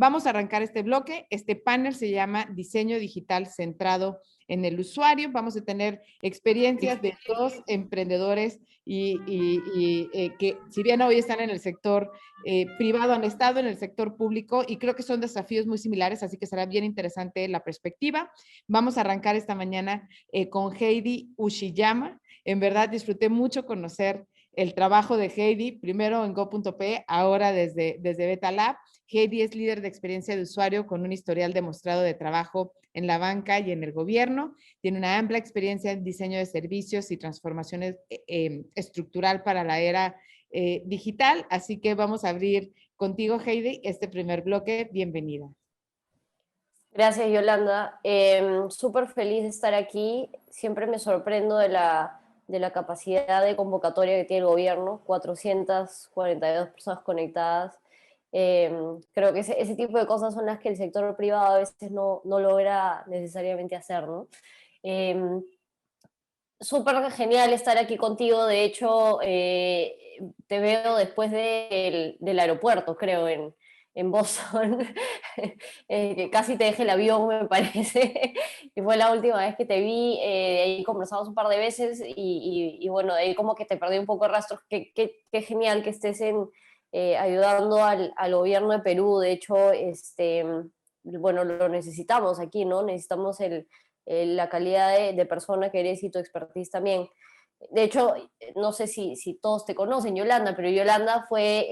Vamos a arrancar este bloque. Este panel se llama Diseño Digital Centrado en el Usuario. Vamos a tener experiencias de dos emprendedores que, si bien hoy están en el sector privado, han estado en el sector público y creo que son desafíos muy similares, así que será bien interesante la perspectiva. Vamos a arrancar esta mañana con Heidi Ushiyama. En verdad disfruté mucho conocer el trabajo de Heidi, primero en Go.p, ahora desde Beta Lab. Heidi es líder de experiencia de usuario con un historial demostrado de trabajo en la banca y en el gobierno. Tiene una amplia experiencia en diseño de servicios y transformaciones estructural para la era digital. Así que vamos a abrir contigo, Heidi, este primer bloque. Bienvenida. Gracias, Yolanda. Súper feliz de estar aquí. Siempre me sorprendo de la capacidad de convocatoria que tiene el gobierno, 442 personas conectadas. Creo que ese tipo de cosas son las que el sector privado a veces no logra necesariamente hacer, ¿no? Súper genial estar aquí contigo. De hecho, te veo después del aeropuerto, creo, en Boston, que casi te dejé el avión, me parece, y fue la última vez que te vi. Ahí conversamos un par de veces y bueno, de ahí como que te perdí un poco el rastro. Qué genial que estés ayudando al gobierno de Perú. De hecho, bueno, lo necesitamos aquí, ¿no? Necesitamos la calidad de persona que eres y tu expertise también. De hecho, no sé si todos te conocen, Yolanda, pero Yolanda fue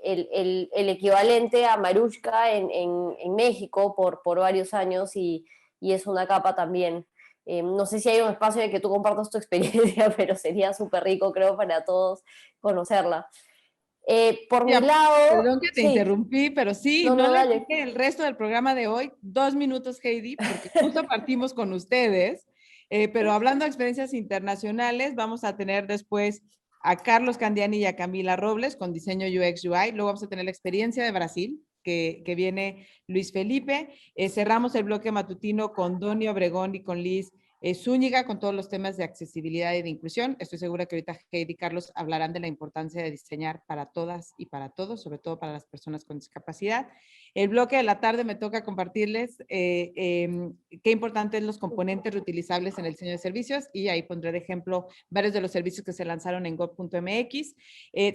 el equivalente a Marushka en México por varios años y es una capa también. No sé si hay un espacio en el que tú compartas tu experiencia, pero sería súper rico, creo, para todos conocerla. Por mi lado... Perdón que te interrumpí, pero sí, no le dale. dije el resto del programa de hoy. 2 minutos, Heidi, porque justo partimos con ustedes. Pero hablando de experiencias internacionales, vamos a tener después a Carlos Candiani y a Camila Robles con diseño UX UI. Luego vamos a tener la experiencia de Brasil, que viene Luis Felipe. Cerramos el bloque matutino con Doni Obregón y con Liz Zúñiga con todos los temas de accesibilidad y de inclusión. Estoy segura que ahorita Heidi y Carlos hablarán de la importancia de diseñar para todas y para todos, sobre todo para las personas con discapacidad. El bloque de la tarde me toca compartirles qué importantes son los componentes reutilizables en el diseño de servicios y ahí pondré de ejemplo varios de los servicios que se lanzaron en Gov.mx.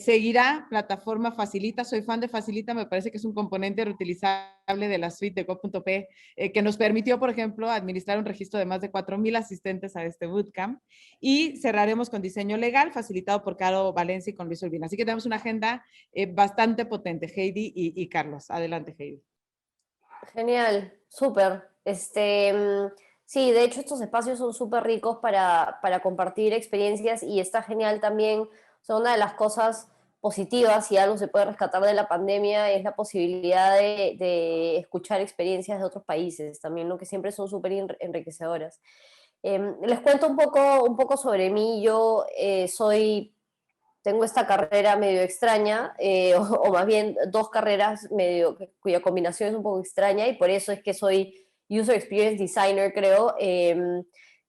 Seguirá plataforma Facilita. Soy fan de Facilita, me parece que es un componente reutilizable de la suite de Gov.p que nos permitió, por ejemplo, administrar un registro de más de 4,000 asistentes a este bootcamp. Y cerraremos con diseño legal, facilitado por Caro Valencia y con Luis Urbina. Así que tenemos una agenda bastante potente, Heidi y Carlos. Adelante, Heidi. Genial, súper. Sí, de hecho estos espacios son súper ricos para compartir experiencias y está genial también. O sea, una de las cosas positivas, si algo se puede rescatar de la pandemia, es la posibilidad de escuchar experiencias de otros países también, ¿no? Que siempre son súper enriquecedoras. Les cuento un poco sobre mí. Yo tengo esta carrera medio extraña, o más bien dos carreras cuya combinación es un poco extraña, y por eso es que soy User Experience Designer, creo.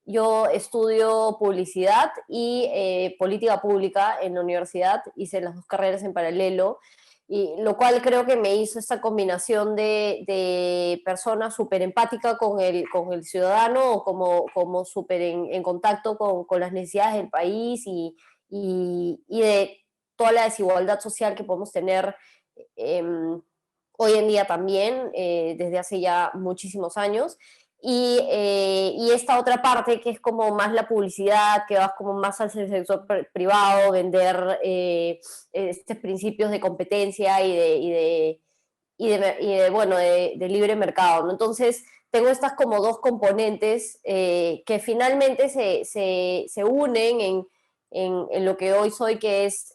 Yo estudio publicidad y política pública en la universidad, hice las dos carreras en paralelo, y lo cual creo que me hizo esta combinación de persona súper empática con el ciudadano, o como súper en contacto con las necesidades del país y de toda la desigualdad social que podemos tener hoy en día también, desde hace ya muchísimos años. Y esta otra parte que es como más la publicidad, que vas como más al sector privado, vender estos principios de competencia bueno, de libre mercado, ¿no? Entonces, tengo estas como dos componentes que finalmente se unen en lo que hoy soy, que es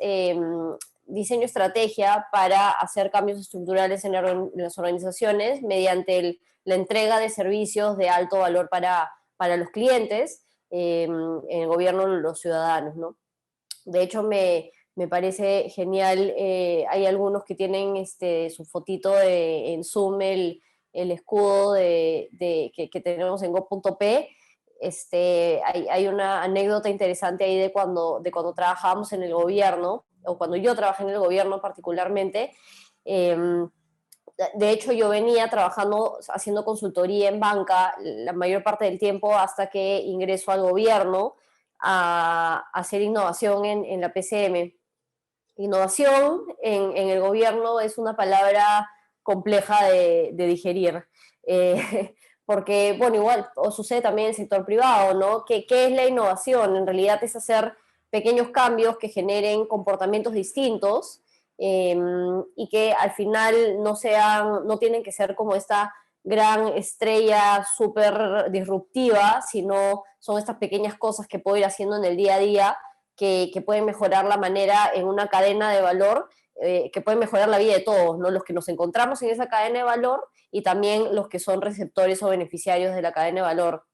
diseño estrategia para hacer cambios estructurales en las organizaciones mediante la entrega de servicios de alto valor para los clientes, en el gobierno, los ciudadanos, ¿no? De hecho, me parece genial. Hay algunos que tienen su fotito en Zoom, el escudo que tenemos en Go.p. Hay una anécdota interesante ahí de cuando trabajábamos en el gobierno, o cuando yo trabajé en el gobierno particularmente. De hecho, yo venía trabajando, haciendo consultoría en banca la mayor parte del tiempo hasta que ingreso al gobierno a hacer innovación en la PCM. Innovación en el gobierno es una palabra compleja de digerir, porque, bueno, igual o sucede también en el sector privado, ¿no? ¿Qué es la innovación? En realidad es hacer pequeños cambios que generen comportamientos distintos eh, y que al final no tienen que ser como esta gran estrella súper disruptiva, sino son estas pequeñas cosas que puedo ir haciendo en el día a día que pueden mejorar la manera en una cadena de valor, que pueden mejorar la vida de todos, ¿no? Los que nos encontramos en esa cadena de valor y también los que son receptores o beneficiarios de la cadena de valor.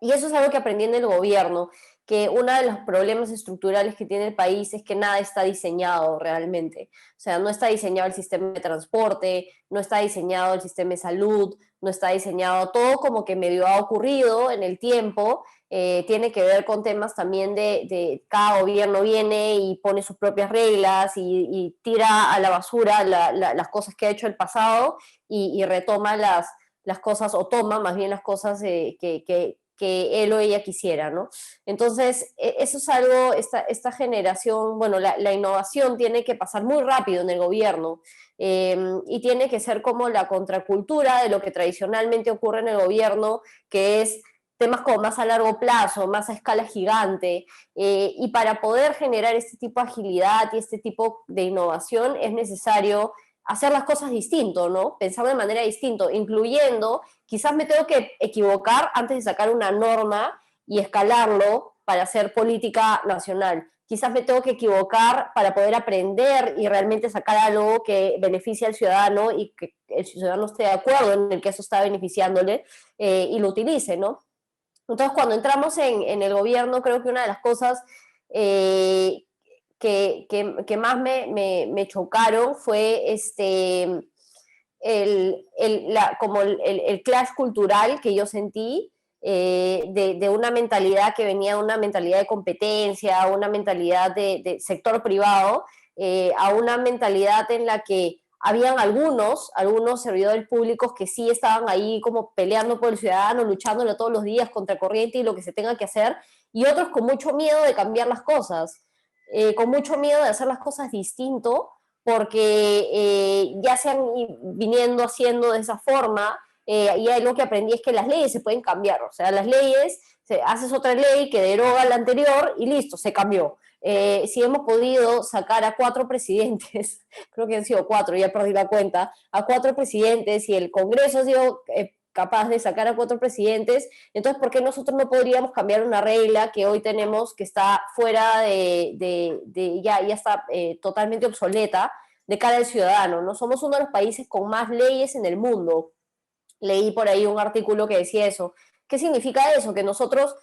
Y eso es algo que aprendí en el gobierno, que uno de los problemas estructurales que tiene el país es que nada está diseñado realmente. O sea, no está diseñado el sistema de transporte, no está diseñado el sistema de salud, no está diseñado todo como que medio ha ocurrido en el tiempo. Tiene que ver con temas también de cada gobierno viene y pone sus propias reglas y tira a la basura las cosas que ha hecho el pasado y retoma las cosas, o toma más bien las cosas que él o ella quisiera, ¿no? Entonces, eso es algo, esta generación, bueno, la innovación tiene que pasar muy rápido en el gobierno y tiene que ser como la contracultura de lo que tradicionalmente ocurre en el gobierno, que es temas como más a largo plazo, más a escala gigante, y para poder generar este tipo de agilidad y este tipo de innovación es necesario hacer las cosas distinto, ¿no? Pensar de manera distinta, incluyendo, quizás me tengo que equivocar antes de sacar una norma y escalarlo para hacer política nacional. Quizás me tengo que equivocar para poder aprender y realmente sacar algo que beneficie al ciudadano y que el ciudadano esté de acuerdo en el que eso está beneficiándole y lo utilice, ¿no? Entonces, cuando entramos en el gobierno, creo que una de las cosas eh, que más me chocaron fue como el clash cultural que yo sentí de una mentalidad que venía de una mentalidad de competencia, una mentalidad de sector privado, a una mentalidad en la que habían algunos servidores públicos que sí estaban ahí como peleando por el ciudadano, luchándolo todos los días contra corriente y lo que se tenga que hacer, y otros con mucho miedo de cambiar las cosas, con mucho miedo de hacer las cosas distinto, porque ya se han viniendo haciendo de esa forma, y algo que aprendí es que las leyes se pueden cambiar, o sea, las leyes, haces otra ley que deroga la anterior y listo, se cambió. Si hemos podido sacar a 4 presidentes, creo que han sido 4, ya perdí la cuenta, a 4 presidentes y el Congreso ha sido capaz de sacar a 4 presidentes, entonces ¿por qué nosotros no podríamos cambiar una regla que hoy tenemos que está fuera ya está totalmente obsoleta de cara al ciudadano? ¿No? Somos uno de los países con más leyes en el mundo. Leí por ahí un artículo que decía eso. ¿Qué significa eso? Que nosotros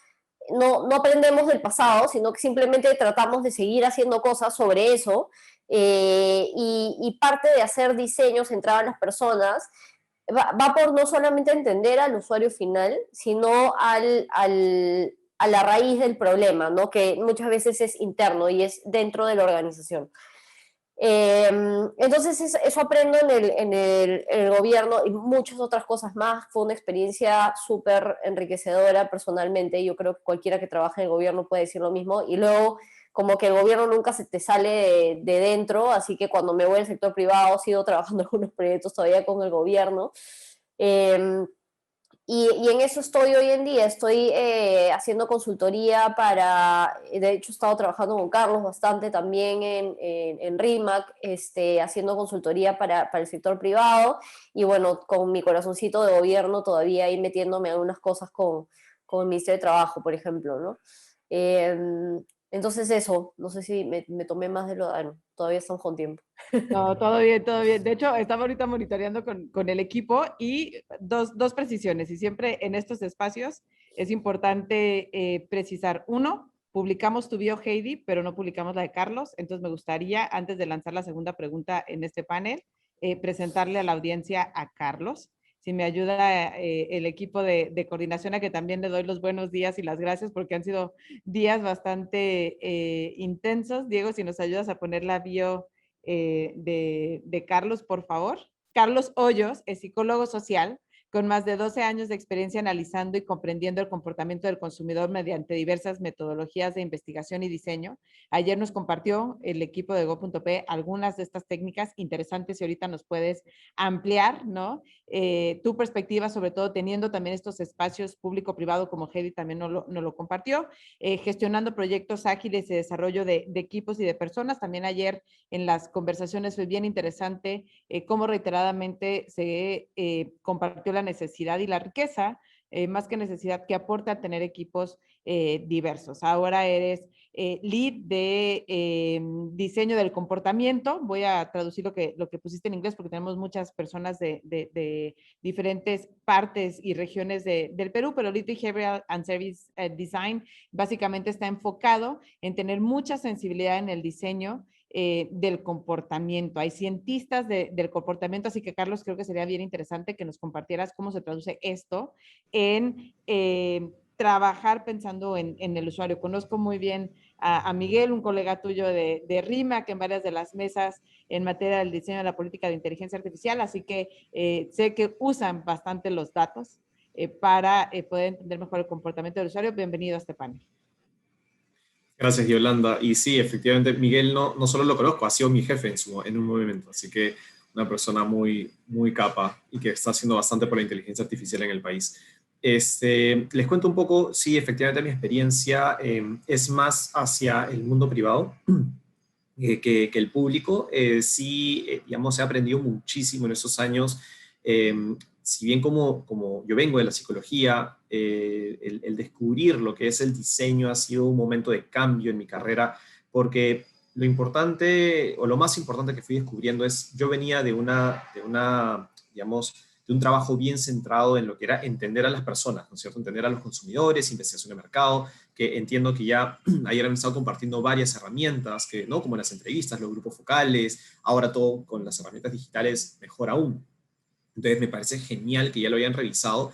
no aprendemos del pasado, sino que simplemente tratamos de seguir haciendo cosas sobre eso, y parte de hacer diseños centrados en las personas va por no solamente entender al usuario final, sino a la raíz del problema, ¿no? Que muchas veces es interno y es dentro de la organización. Entonces eso aprendo en el gobierno y muchas otras cosas más. Fue una experiencia súper enriquecedora personalmente. Yo creo que cualquiera que trabaje en el gobierno puede decir lo mismo. Y luego como que el gobierno nunca se te sale de dentro, así que cuando me voy al sector privado sigo trabajando en algunos proyectos todavía con el gobierno. Y en eso estoy hoy en día, estoy haciendo consultoría de hecho he estado trabajando con Carlos bastante también en RIMAC, haciendo consultoría para el sector privado y bueno, con mi corazoncito de gobierno todavía ahí metiéndome algunas cosas con el Ministerio de Trabajo, por ejemplo, ¿no? Eh, entonces eso, no sé si me tomé más de lo... no, todavía estamos con tiempo. No, todo bien, todo bien. De hecho, estaba ahorita monitoreando con el equipo y dos precisiones. Y siempre en estos espacios es importante precisar. Uno, publicamos tu bio, Heidi, pero no publicamos la de Carlos. Entonces, me gustaría, antes de lanzar la segunda pregunta en este panel, presentarle a la audiencia a Carlos. Si me ayuda el equipo de coordinación, a que también le doy los buenos días y las gracias porque han sido días bastante intensos. Diego, si nos ayudas a poner la bio de Carlos, por favor. Carlos Hoyos es psicólogo social con más de 12 años de experiencia analizando y comprendiendo el comportamiento del consumidor mediante diversas metodologías de investigación y diseño. Ayer nos compartió el equipo de Go.p algunas de estas técnicas interesantes y ahorita nos puedes ampliar, ¿no? Tu perspectiva, sobre todo teniendo también estos espacios público-privado, como Heidi también nos lo compartió, gestionando proyectos ágiles y desarrollo de equipos y de personas. También ayer en las conversaciones fue bien interesante cómo reiteradamente se compartió la necesidad y la riqueza, más que necesidad, que aporta a tener equipos diversos. Ahora eres lead de diseño del comportamiento. Voy a traducir lo que pusiste en inglés porque tenemos muchas personas de diferentes partes y regiones del Perú, pero Lead Behavioral and Service Design básicamente está enfocado en tener mucha sensibilidad en el diseño del comportamiento. Hay cientistas del comportamiento, así que Carlos, creo que sería bien interesante que nos compartieras cómo se traduce esto en trabajar pensando en el usuario. Conozco muy bien a Miguel, un colega tuyo de RIMAC, en varias de las mesas en materia del diseño de la política de inteligencia artificial, así que sé que usan bastante los datos para poder entender mejor el comportamiento del usuario. Bienvenido a este panel. Gracias, Yolanda. Y sí, efectivamente, Miguel no solo lo conozco, ha sido mi jefe en un momento, así que una persona muy capa y que está haciendo bastante por la inteligencia artificial en el país. Les cuento un poco, sí, efectivamente mi experiencia es más hacia el mundo privado que el público. Sí, digamos, he aprendido muchísimo en esos años. Eh, si bien como yo vengo de la psicología, el descubrir lo que es el diseño ha sido un momento de cambio en mi carrera, porque lo importante, o lo más importante que fui descubriendo es, yo venía digamos, de un trabajo bien centrado en lo que era entender a las personas, ¿no es cierto? Entender a los consumidores, investigación de mercado, que entiendo que ya ayer han estado compartiendo varias herramientas, que, ¿no? Como las entrevistas, los grupos focales, ahora todo con las herramientas digitales, mejor aún. Entonces me parece genial que ya lo hayan revisado.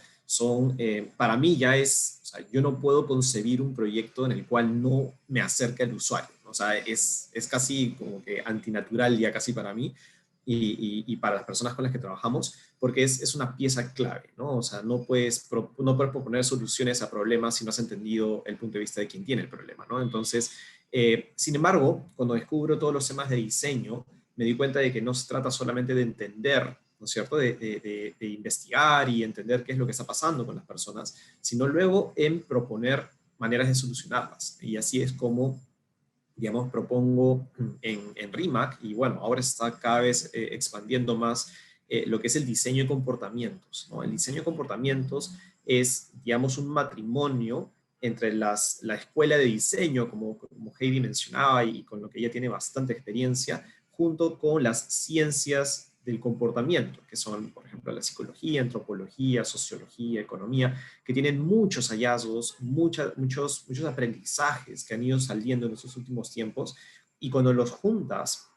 Para mí ya o sea, yo no puedo concebir un proyecto en el cual no me acerque al usuario. O sea, es casi como que antinatural ya casi para mí y para las personas con las que trabajamos, porque es una pieza clave, ¿no? O sea, no puedes proponer soluciones a problemas si no has entendido el punto de vista de quien tiene el problema, ¿no? Entonces, sin embargo, cuando descubro todos los temas de diseño, me di cuenta de que no se trata solamente de entender, ¿no es cierto?, de investigar y entender qué es lo que está pasando con las personas, sino luego en proponer maneras de solucionarlas. Y así es como, digamos, propongo en RIMAC, y bueno, ahora está cada vez expandiendo más lo que es el diseño de comportamientos, ¿no? El diseño de comportamientos es, digamos, un matrimonio entre la escuela de diseño, como Heidi mencionaba, y con lo que ella tiene bastante experiencia, junto con las ciencias del comportamiento, que son, por ejemplo, la psicología, antropología, sociología, economía, que tienen muchos hallazgos, muchos aprendizajes que han ido saliendo en estos últimos tiempos, y cuando los juntas,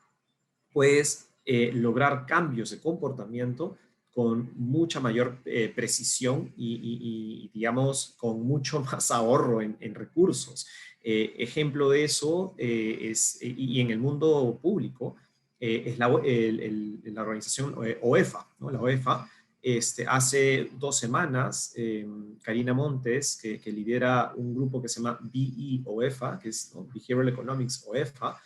puedes lograr cambios de comportamiento con mucha mayor precisión digamos, con mucho más ahorro en recursos. Ejemplo de eso y en el mundo público, es la organización OEFA, ¿no? La OEFA, hace 2 semanas, Karina Montes, que lidera un grupo que se llama BE-OEFA, que es, ¿no?, Behavioral Economics OEFA,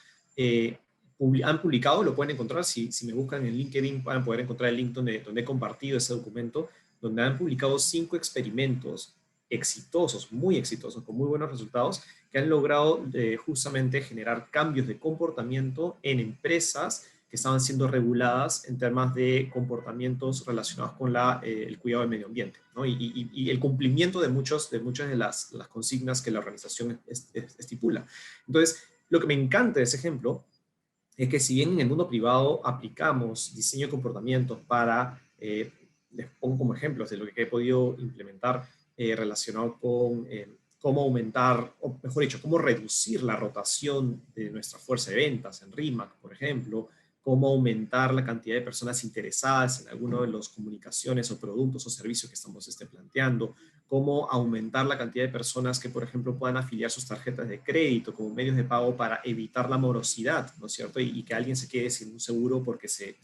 han publicado, lo pueden encontrar, si me buscan en LinkedIn van a poder encontrar el link donde he compartido ese documento, donde han publicado 5 experimentos exitosos, muy exitosos, con muy buenos resultados, que han logrado justamente generar cambios de comportamiento en empresas que estaban siendo reguladas en temas de comportamientos relacionados con el cuidado del medio ambiente, ¿no? Y el cumplimiento de muchas de las consignas que la organización estipula. Entonces, lo que me encanta de ese ejemplo es que si bien en el mundo privado aplicamos diseño de comportamientos para, les pongo como ejemplos de lo que he podido implementar relacionado con cómo aumentar, o mejor dicho, cómo reducir la rotación de nuestra fuerza de ventas en RIMAC, por ejemplo, cómo aumentar la cantidad de personas interesadas en alguno de las comunicaciones o productos o servicios que estamos planteando, cómo aumentar la cantidad de personas que, por ejemplo, puedan afiliar sus tarjetas de crédito como medios de pago para evitar la morosidad, ¿no es cierto? Y que alguien se quede sin un seguro porque se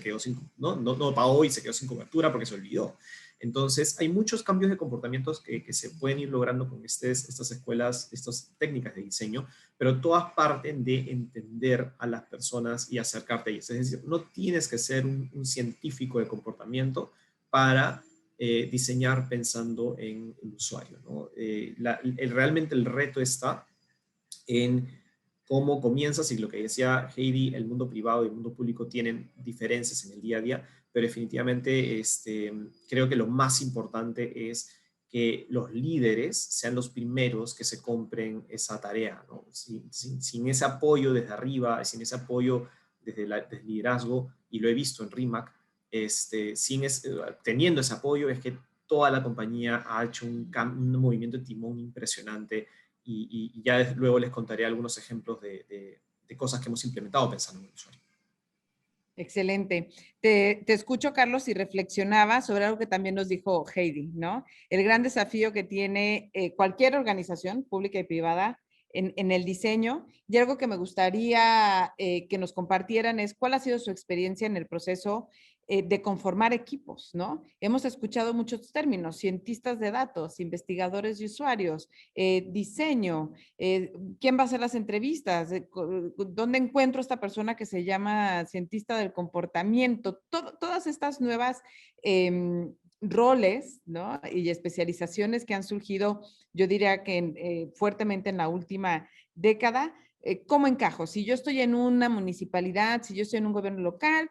quedó sin, no pagó y se quedó sin cobertura porque se olvidó. Entonces, hay muchos cambios de comportamientos que se pueden ir logrando con estas escuelas, estas técnicas de diseño, pero todas parten de entender a las personas y acercarte a ellas. Es decir, no tienes que ser un científico de comportamiento para diseñar pensando en el usuario, ¿no? Realmente el reto está en cómo comienzas, y lo que decía Heidi, el mundo privado y el mundo público tienen diferencias en el día a día, pero definitivamente creo que lo más importante es que los líderes sean los primeros que se compren esa tarea, ¿no? Sin ese apoyo desde arriba, sin ese apoyo desde el liderazgo, y lo he visto en RIMAC, teniendo ese apoyo es que toda la compañía ha hecho un movimiento de timón impresionante, y ya luego les contaré algunos ejemplos de cosas que hemos implementado pensando en el usuario. Excelente. Te escucho, Carlos, y reflexionaba sobre algo que también nos dijo Heidi, ¿no? El gran desafío que tiene cualquier organización, pública y privada, en el diseño, y algo que me gustaría que nos compartieran es cuál ha sido su experiencia en el proceso de conformar equipos, ¿no? Hemos escuchado muchos términos: cientistas de datos, investigadores de usuarios, diseño, ¿quién va a hacer las entrevistas? ¿Dónde encuentro esta persona que se llama cientista del comportamiento? Todas estas nuevas roles, ¿no? Y especializaciones que han surgido, yo diría que fuertemente en la última década. ¿Cómo encajo? Si yo estoy en una municipalidad, si yo estoy en un gobierno local,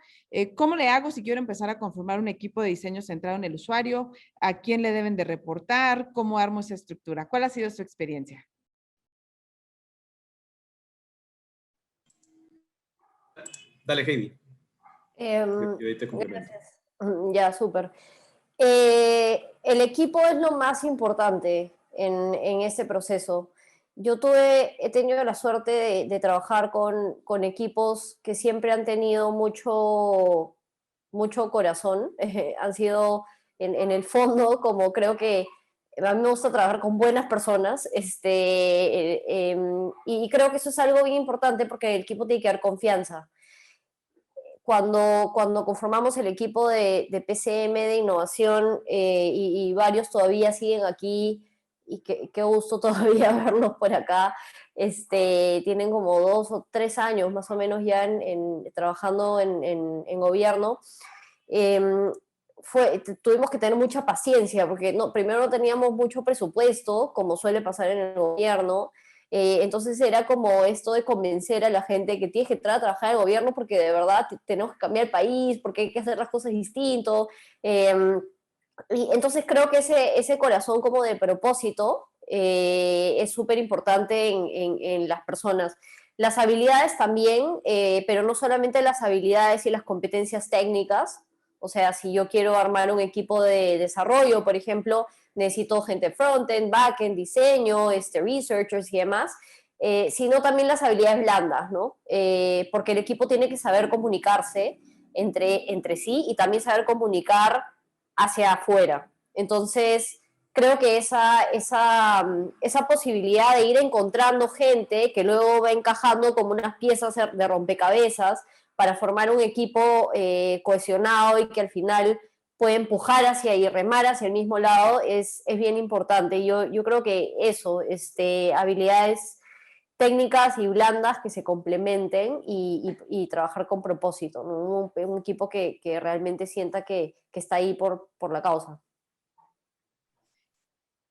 ¿cómo le hago si quiero empezar a conformar un equipo de diseño centrado en el usuario? ¿A quién le deben de reportar? ¿Cómo armo esa estructura? ¿Cuál ha sido su experiencia? Dale, Heidi. Yo ahí te complemento. Gracias. Ya, súper. El equipo es lo más importante en este proceso. He tenido la suerte de trabajar con equipos que siempre han tenido mucho corazón. Han sido en el fondo, como creo que a mí me gusta trabajar con buenas personas, y creo que eso es algo bien importante porque el equipo tiene que dar confianza. Cuando conformamos el equipo de PCM de innovación, y varios todavía siguen aquí, y qué gusto todavía verlos por acá, tienen como 2 o 3 años más o menos ya trabajando en gobierno. Tuvimos que tener mucha paciencia porque primero no teníamos mucho presupuesto, como suele pasar en el gobierno. Entonces era como esto de convencer a la gente que tienes que entrar a trabajar en el gobierno porque de verdad tenemos que cambiar el país, porque hay que hacer las cosas distinto. Y entonces creo que ese corazón como de propósito es súper importante en las personas. Las habilidades también, pero no solamente las habilidades y las competencias técnicas. O sea, si yo quiero armar un equipo de desarrollo, por ejemplo, necesito gente frontend, backend, diseño, researchers y demás, sino también las habilidades blandas, ¿no? Porque el equipo tiene que saber comunicarse entre sí y también saber comunicar hacia afuera. Entonces, creo que esa posibilidad de ir encontrando gente que luego va encajando como unas piezas de rompecabezas para formar un equipo cohesionado y que al final puede empujar hacia y remar hacia el mismo lado es bien importante. Yo creo que eso, habilidades técnicas y blandas que se complementen y trabajar con propósito, ¿no? Un equipo que realmente sienta que está ahí por la causa.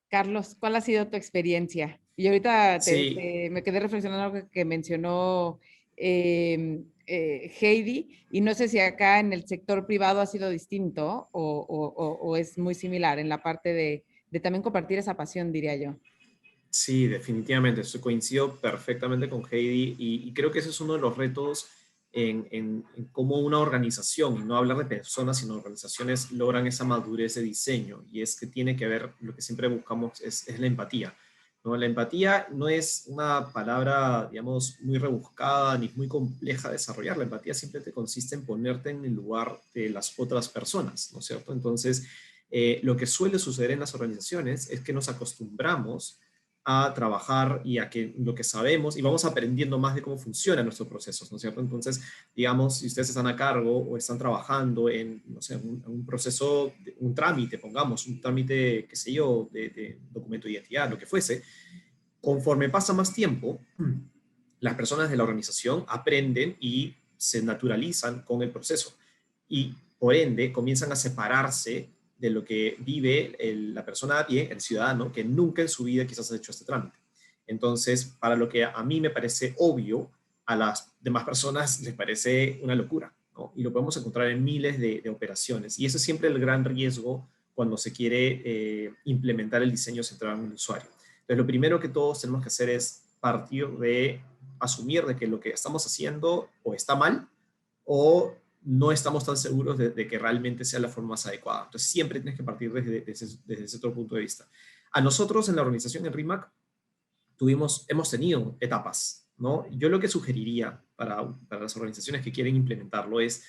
Carlos, ¿cuál ha sido tu experiencia? Y ahorita Sí. me quedé reflexionando algo que mencionó Heidi, y no sé si acá en el sector privado ha sido distinto o es muy similar en la parte de también compartir esa pasión, diría yo. Sí, definitivamente, coincido perfectamente con Heidi, y creo que ese es uno de los retos en cómo una organización, y no hablar de personas, sino organizaciones, logran esa madurez de diseño, y es que tiene que ver, lo que siempre buscamos es la empatía, ¿no? La empatía no es una palabra, digamos, muy rebuscada ni muy compleja de desarrollar. La empatía simplemente consiste en ponerte en el lugar de las otras personas, ¿no es cierto? Entonces, lo que suele suceder en las organizaciones es que nos acostumbramos a trabajar y a que lo que sabemos, y vamos aprendiendo más de cómo funcionan nuestros procesos, ¿no es cierto? Entonces, digamos, si ustedes están a cargo o están trabajando en, no sé, un proceso, un trámite, pongamos, un trámite, qué sé yo, de documento de identidad, lo que fuese, conforme pasa más tiempo, las personas de la organización aprenden y se naturalizan con el proceso y por ende comienzan a separarse de lo que vive la persona a pie, el ciudadano, que nunca en su vida quizás ha hecho este trámite. Entonces, para lo que a mí me parece obvio, a las demás personas les parece una locura, ¿no? Y lo podemos encontrar en miles de operaciones. Y ese es siempre el gran riesgo cuando se quiere implementar el diseño centrado en el usuario. Entonces, lo primero que todos tenemos que hacer es partir de asumir de que lo que estamos haciendo o está mal o no estamos tan seguros de que realmente sea la forma más adecuada. Entonces, siempre tienes que partir desde ese otro punto de vista. A nosotros en la organización en RIMAC hemos tenido etapas, ¿no? Yo lo que sugeriría para las organizaciones que quieren implementarlo es,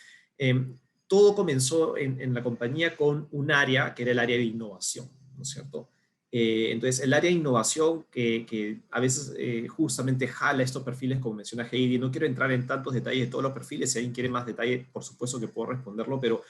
todo comenzó en la compañía con un área que era el área de innovación, ¿no es cierto? Entonces, el área de innovación que a veces justamente jala estos perfiles, como menciona Heidi, no quiero entrar en tantos detalles de todos los perfiles, si alguien quiere más detalle, por supuesto que puedo responderlo, pero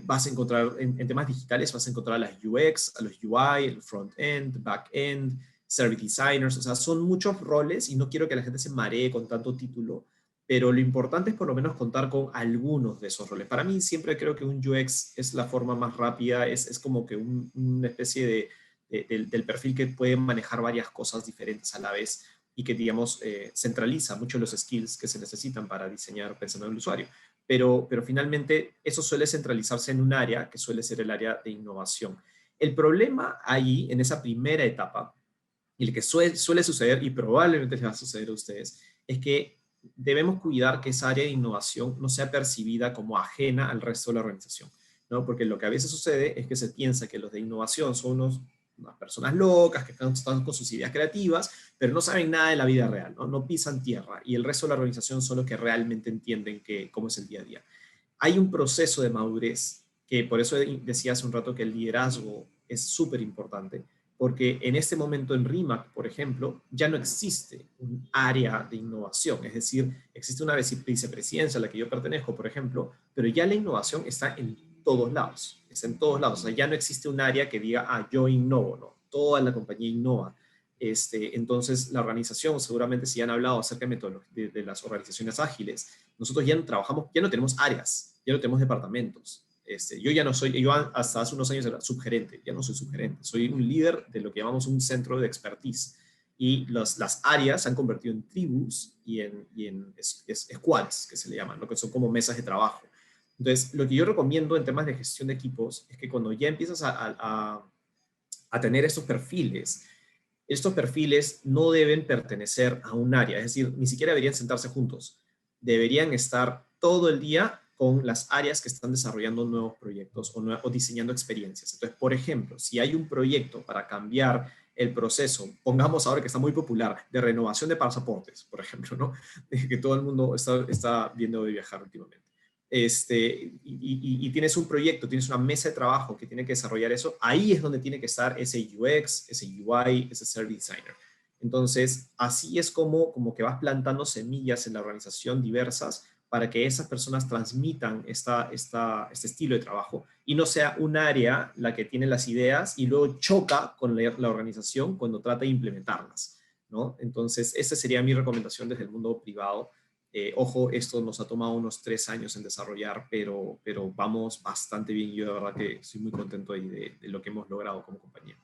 vas a encontrar, en temas digitales, vas a encontrar a las UX, a los UI, el front-end, back-end, service designers, o sea, son muchos roles y no quiero que la gente se maree con tanto título, pero lo importante es por lo menos contar con algunos de esos roles. Para mí siempre creo que un UX es la forma más rápida, es como que una especie del perfil que puede manejar varias cosas diferentes a la vez y que, digamos, centraliza mucho los skills que se necesitan para diseñar pensando en el usuario. Pero finalmente eso suele centralizarse en un área que suele ser el área de innovación. El problema ahí, en esa primera etapa, y lo que suele suceder, y probablemente les va a suceder a ustedes, es que debemos cuidar que esa área de innovación no sea percibida como ajena al resto de la organización, ¿no? Porque lo que a veces sucede es que se piensa que los de innovación son unas personas locas que están con sus ideas creativas, pero no saben nada de la vida real, ¿no? No pisan tierra, y el resto de la organización son los que realmente entienden cómo es el día a día. Hay un proceso de madurez, que por eso decía hace un rato que el liderazgo es súper importante, porque en este momento en RIMAC, por ejemplo, ya no existe un área de innovación, es decir, existe una vicepresidencia a la que yo pertenezco, por ejemplo, pero ya la innovación está en todos lados, está en todos lados, o sea, ya no existe un área que diga, yo innovo, no, toda la compañía innova. Entonces, la organización, seguramente si han hablado acerca de las organizaciones ágiles, nosotros ya no trabajamos, ya no tenemos áreas, ya no tenemos departamentos. Yo ya no soy, yo hasta hace unos años era subgerente, ya no soy subgerente, soy un líder de lo que llamamos un centro de expertise. Y las áreas se han convertido en tribus y en squads, que se le llaman, ¿no? Que son como mesas de trabajo. Entonces, lo que yo recomiendo en temas de gestión de equipos es que cuando ya empiezas a tener estos perfiles no deben pertenecer a un área, es decir, ni siquiera deberían sentarse juntos, deberían estar todo el día con las áreas que están desarrollando nuevos proyectos o diseñando experiencias. Entonces, por ejemplo, si hay un proyecto para cambiar el proceso, pongamos ahora que está muy popular, de renovación de pasaportes, por ejemplo, ¿no? Que todo el mundo está viendo de viajar últimamente. Y tienes un proyecto, tienes una mesa de trabajo que tiene que desarrollar eso, ahí es donde tiene que estar ese UX, ese UI, ese Service Designer. Entonces, así es como que vas plantando semillas en la organización diversas para que esas personas transmitan este estilo de trabajo y no sea un área la que tiene las ideas y luego choca con la organización cuando trata de implementarlas, ¿no? Entonces, esa sería mi recomendación desde el mundo privado. Ojo, esto nos ha tomado unos 3 años en desarrollar, pero vamos bastante bien. Yo de verdad que estoy muy contento ahí de lo que hemos logrado como compañía.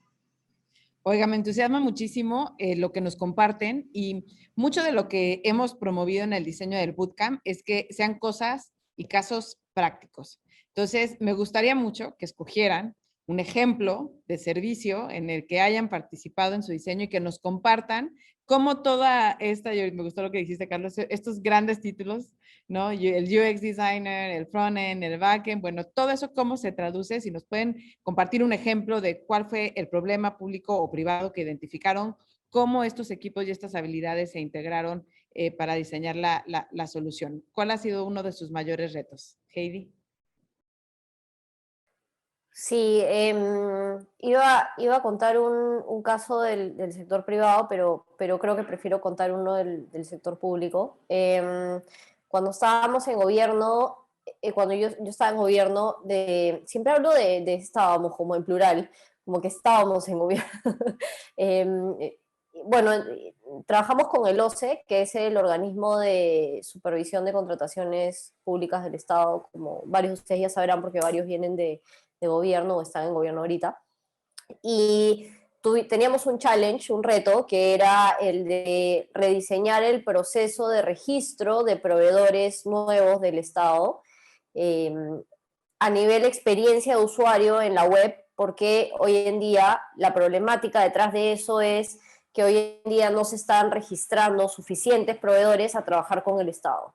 Oiga, me entusiasma muchísimo lo que nos comparten y mucho de lo que hemos promovido en el diseño del bootcamp es que sean cosas y casos prácticos. Entonces, me gustaría mucho que escogieran un ejemplo de servicio en el que hayan participado en su diseño y que nos compartan cómo toda esta, me gustó lo que dijiste, Carlos, estos grandes títulos, ¿no? El UX designer, el frontend, el backend, bueno, todo eso cómo se traduce, si nos pueden compartir un ejemplo de cuál fue el problema público o privado que identificaron cómo estos equipos y estas habilidades se integraron para diseñar la solución. ¿Cuál ha sido uno de sus mayores retos, Heidi? Sí, iba a contar un caso del sector privado, pero creo que prefiero contar uno del sector público. Cuando estábamos en gobierno, cuando yo estaba en gobierno, siempre hablo de estábamos como en plural, como que estábamos en gobierno. Em, eh, bueno, trabajamos con el OCE, que es el organismo de supervisión de contrataciones públicas del Estado, como varios de ustedes ya sabrán porque varios vienen de gobierno o están en gobierno ahorita. Y teníamos un challenge, un reto, que era el de rediseñar el proceso de registro de proveedores nuevos del Estado a nivel experiencia de usuario en la web, porque hoy en día la problemática detrás de eso es que hoy en día no se están registrando suficientes proveedores a trabajar con el Estado.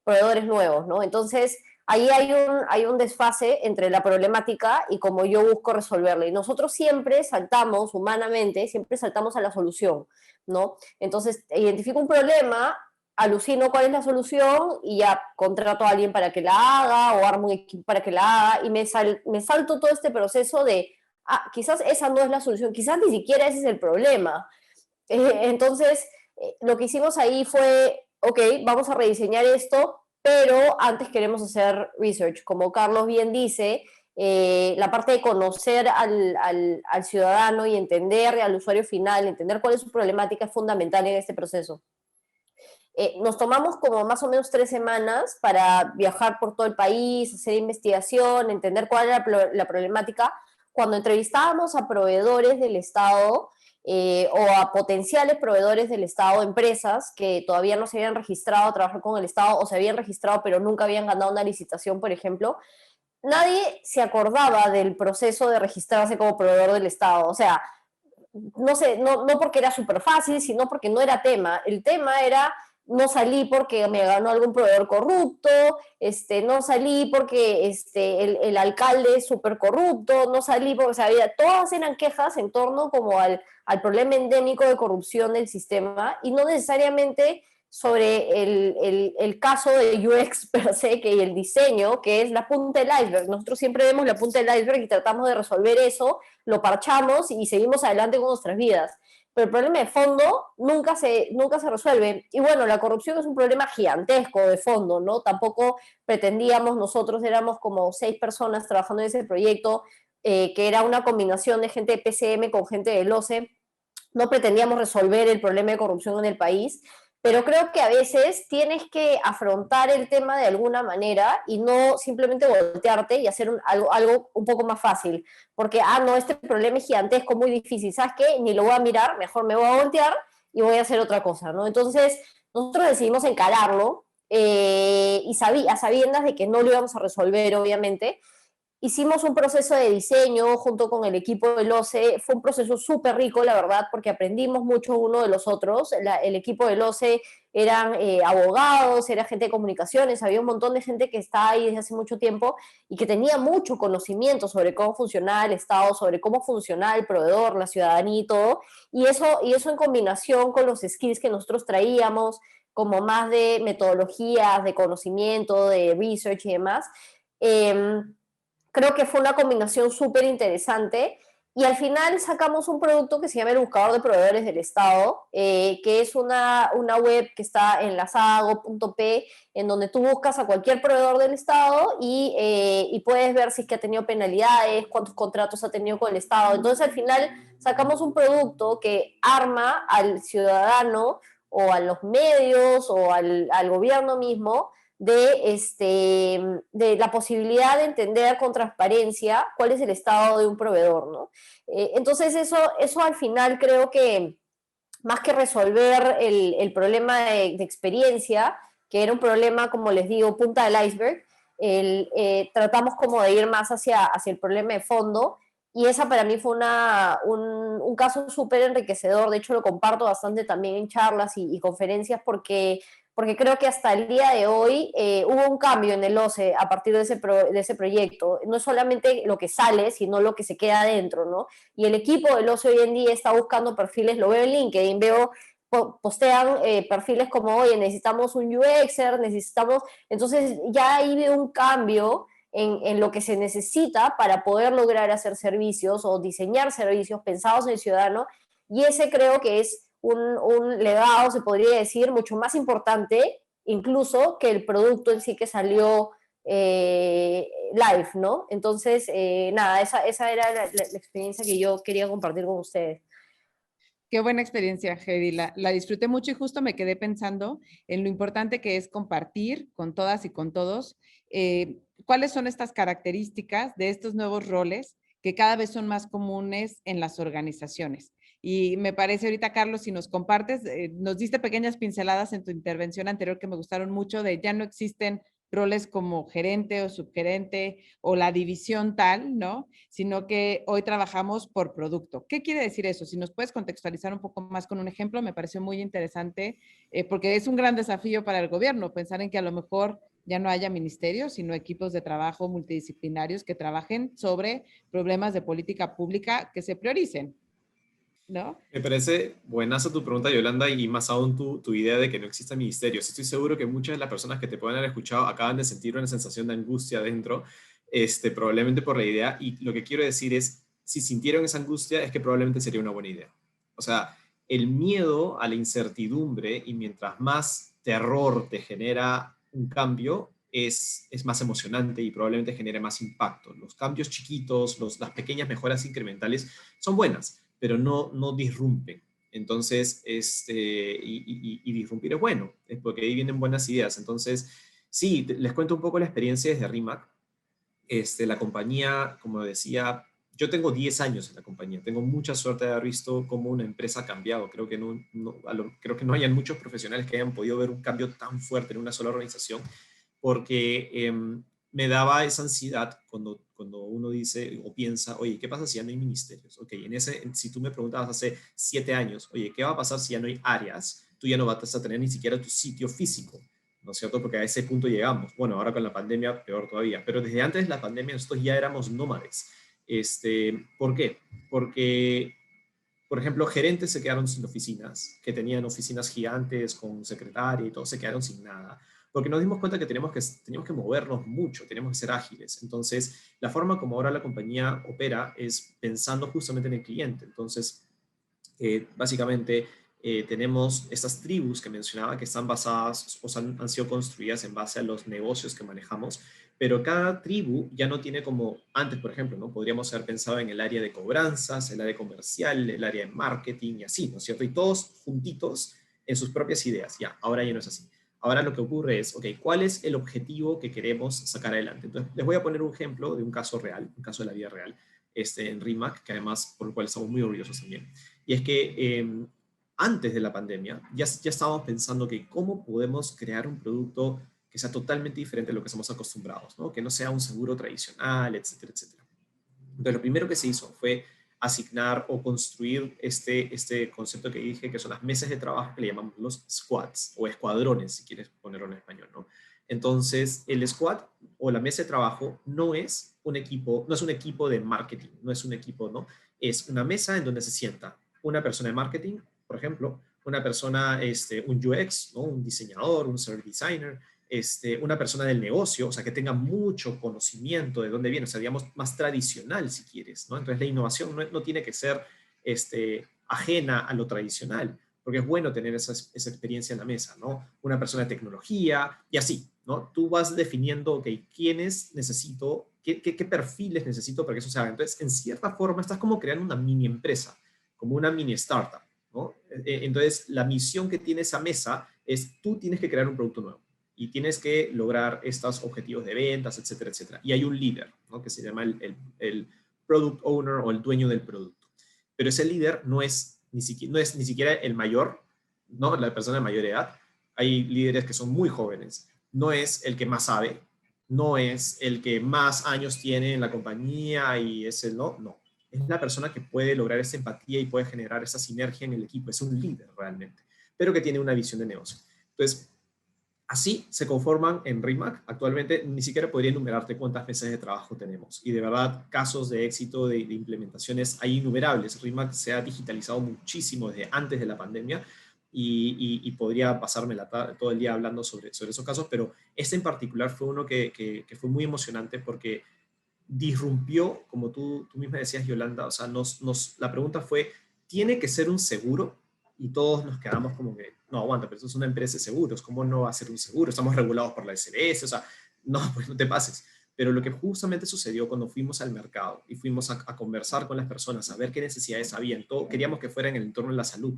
Proveedores nuevos, ¿no? Entonces, ahí hay un desfase entre la problemática y cómo yo busco resolverla. Y nosotros siempre saltamos, humanamente, siempre saltamos a la solución, ¿no? Entonces, identifico un problema, alucino cuál es la solución y ya contrato a alguien para que la haga o armo un equipo para que la haga y me salto todo este proceso de, quizás esa no es la solución, quizás ni siquiera ese es el problema. Entonces, lo que hicimos ahí fue, ok, vamos a rediseñar esto, pero antes queremos hacer research. Como Carlos bien dice, la parte de conocer al ciudadano y entender al usuario final, entender cuál es su problemática es fundamental en este proceso. Nos tomamos como más o menos 3 semanas para viajar por todo el país, hacer investigación, entender cuál era la problemática. Cuando entrevistábamos a proveedores del Estado, o a potenciales proveedores del Estado, empresas que todavía no se habían registrado a trabajar con el Estado o se habían registrado pero nunca habían ganado una licitación, por ejemplo, nadie se acordaba del proceso de registrarse como proveedor del Estado. O sea, no sé, no porque era súper fácil, sino porque no era tema. El tema era, no salí porque me ganó algún proveedor corrupto, no salí porque el alcalde es súper corrupto, no salí porque, o sea, todas eran quejas en torno como al problema endémico de corrupción del sistema y no necesariamente sobre el caso de UX per se, que el diseño, que es la punta del iceberg. Nosotros siempre vemos la punta del iceberg y tratamos de resolver eso, lo parchamos y seguimos adelante con nuestras vidas. Pero el problema de fondo nunca se resuelve. Y bueno, la corrupción es un problema gigantesco de fondo, ¿no? Tampoco pretendíamos, nosotros éramos como 6 personas trabajando en ese proyecto, que era una combinación de gente de PCM con gente del OCE. No pretendíamos resolver el problema de corrupción en el país, pero creo que a veces tienes que afrontar el tema de alguna manera y no simplemente voltearte y hacer algo un poco más fácil, porque, no, este problema es gigantesco, muy difícil, ¿sabes qué? Ni lo voy a mirar, mejor me voy a voltear y voy a hacer otra cosa, ¿no? Entonces, nosotros decidimos encararlo y a sabiendas de que no lo íbamos a resolver, obviamente. Hicimos un proceso de diseño junto con el equipo del OCE, fue un proceso súper rico, la verdad, porque aprendimos mucho uno de los otros. El equipo del OCE eran abogados, era gente de comunicaciones, había un montón de gente que está ahí desde hace mucho tiempo y que tenía mucho conocimiento sobre cómo funcionaba el Estado, sobre cómo funcionaba el proveedor, la ciudadanía y todo. Y eso en combinación con los skills que nosotros traíamos, como más de metodologías, de conocimiento, de research y demás, creo que fue una combinación súper interesante y al final sacamos un producto que se llama el Buscador de Proveedores del Estado, que es una web que está enlazada a go.p, en donde tú buscas a cualquier proveedor del Estado y puedes ver si es que ha tenido penalidades, cuántos contratos ha tenido con el Estado. Entonces al final sacamos un producto que arma al ciudadano o a los medios o al gobierno mismo de la posibilidad de entender con transparencia cuál es el estado de un proveedor, ¿no? Entonces eso al final creo que más que resolver el problema de experiencia, que era un problema, como les digo, punta del iceberg, tratamos como de ir más hacia el problema de fondo y esa para mí fue un caso súper enriquecedor. De hecho lo comparto bastante también en charlas y conferencias porque porque creo que hasta el día de hoy hubo un cambio en el OCE a partir de ese proyecto. No es solamente lo que sale, sino lo que se queda adentro, ¿no? Y el equipo del OCE hoy en día está buscando perfiles, lo veo en LinkedIn, veo postean perfiles como, oye, necesitamos un UXer, necesitamos... Entonces ya ahí veo un cambio en lo que se necesita para poder lograr hacer servicios o diseñar servicios pensados en el ciudadano, y ese creo que es un legado, se podría decir, mucho más importante incluso que el producto en sí que salió live, ¿no? Entonces, nada, esa era la experiencia que yo quería compartir con ustedes. Qué buena experiencia, Heidi. La disfruté mucho y justo me quedé pensando en lo importante que es compartir con todas y con todos cuáles son estas características de estos nuevos roles que cada vez son más comunes en las organizaciones. Y me parece ahorita, Carlos, si nos compartes, nos diste pequeñas pinceladas en tu intervención anterior que me gustaron mucho, de ya no existen roles como gerente o subgerente o la división tal, ¿no? Sino que hoy trabajamos por producto. ¿Qué quiere decir eso? Si nos puedes contextualizar un poco más con un ejemplo, me pareció muy interesante, porque es un gran desafío para el gobierno pensar en que a lo mejor ya no haya ministerios, sino equipos de trabajo multidisciplinarios que trabajen sobre problemas de política pública que se prioricen, ¿no? Me parece buenaza tu pregunta, Yolanda, y más aún tu idea de que no existen ministerios. Estoy seguro que muchas de las personas que te pueden haber escuchado acaban de sentir una sensación de angustia dentro, probablemente por la idea, y lo que quiero decir es, si sintieron esa angustia, es que probablemente sería una buena idea. O sea, el miedo a la incertidumbre, y mientras más terror te genera un cambio, es más emocionante y probablemente genere más impacto. Los cambios chiquitos, las pequeñas mejoras incrementales son buenas, pero no disrumpen. Entonces, y disrumpir es bueno, es porque ahí vienen buenas ideas. Entonces, sí, les cuento un poco la experiencia desde RIMAC. La compañía, como decía, yo tengo 10 años en la compañía, tengo mucha suerte de haber visto cómo una empresa ha cambiado. Creo que creo que no hayan muchos profesionales que hayan podido ver un cambio tan fuerte en una sola organización, porque me daba esa ansiedad cuando uno dice o piensa, oye, ¿qué pasa si ya no hay ministerios? Ok, si tú me preguntabas hace 7 años, oye, ¿qué va a pasar si ya no hay áreas? Tú ya no vas a tener ni siquiera tu sitio físico, ¿no es cierto? Porque a ese punto llegamos. Bueno, ahora con la pandemia, peor todavía. Pero desde antes de la pandemia nosotros ya éramos nómades. ¿Por qué? Porque, por ejemplo, gerentes se quedaron sin oficinas, que tenían oficinas gigantes con secretaria y todo, se quedaron sin nada. Porque nos dimos cuenta que teníamos que movernos mucho, teníamos que ser ágiles. Entonces, la forma como ahora la compañía opera es pensando justamente en el cliente. Entonces, básicamente tenemos estas tribus que mencionaba que están basadas o han sido construidas en base a los negocios que manejamos, pero cada tribu ya no tiene como antes, por ejemplo, ¿no? Podríamos haber pensado en el área de cobranzas, el área comercial, el área de marketing y así, ¿no es cierto? Y todos juntitos en sus propias ideas. Ya, ahora ya no es así. Ahora lo que ocurre es, ok, ¿cuál es el objetivo que queremos sacar adelante? Entonces, les voy a poner un ejemplo de un caso real, un caso de la vida real, en RIMAC, que además por el cual estamos muy orgullosos también. Y es que antes de la pandemia ya estábamos pensando que cómo podemos crear un producto que sea totalmente diferente a lo que estamos acostumbrados, ¿no? Que no sea un seguro tradicional, etcétera, etcétera. Entonces, lo primero que se hizo fue asignar o construir este concepto que dije, que son las mesas de trabajo que le llamamos los squads, o escuadrones, si quieres ponerlo en español, ¿no? Entonces, el squad o la mesa de trabajo no es un equipo de marketing, no es un equipo, ¿no? Es una mesa en donde se sienta una persona de marketing, por ejemplo, una persona, un UX, ¿no? Un diseñador, un service designer, una persona del negocio, o sea, que tenga mucho conocimiento de dónde viene, o sea, digamos, más tradicional si quieres, ¿no? Entonces la innovación no tiene que ser ajena a lo tradicional, porque es bueno tener esa experiencia en la mesa, ¿no? Una persona de tecnología y así, ¿no? Tú vas definiendo, ok, quiénes necesito, qué perfiles necesito para que eso se haga. Entonces, en cierta forma, estás como creando una mini empresa, como una mini startup, ¿no? Entonces, la misión que tiene esa mesa es tú tienes que crear un producto nuevo y tienes que lograr estos objetivos de ventas, etcétera, etcétera. Y hay un líder, ¿no? Que se llama el product owner o el dueño del producto. Pero ese líder no es ni siquiera el mayor, ¿no? La persona de mayor edad. Hay líderes que son muy jóvenes. No es el que más sabe, no es el que más años tiene en la compañía y es el no. Es la persona que puede lograr esa empatía y puede generar esa sinergia en el equipo. Es un líder realmente, pero que tiene una visión de negocio. Entonces, Así se conforman en RIMAC. Actualmente ni siquiera podría enumerarte cuántas meses de trabajo tenemos. Y de verdad, casos de éxito de implementaciones hay innumerables. RIMAC se ha digitalizado muchísimo desde antes de la pandemia y podría pasarme todo el día hablando sobre esos casos, pero este en particular fue uno que fue muy emocionante porque disrumpió, como tú misma decías, Yolanda, o sea, la pregunta fue, ¿tiene que ser un seguro? Y todos nos quedamos como que, no, aguanta, pero esto es una empresa de seguros, ¿cómo no va a ser un seguro? Estamos regulados por la SBS, o sea, no, pues no te pases. Pero lo que justamente sucedió cuando fuimos al mercado y fuimos a conversar con las personas, a ver qué necesidades habían, todo, queríamos que fuera en el entorno de la salud.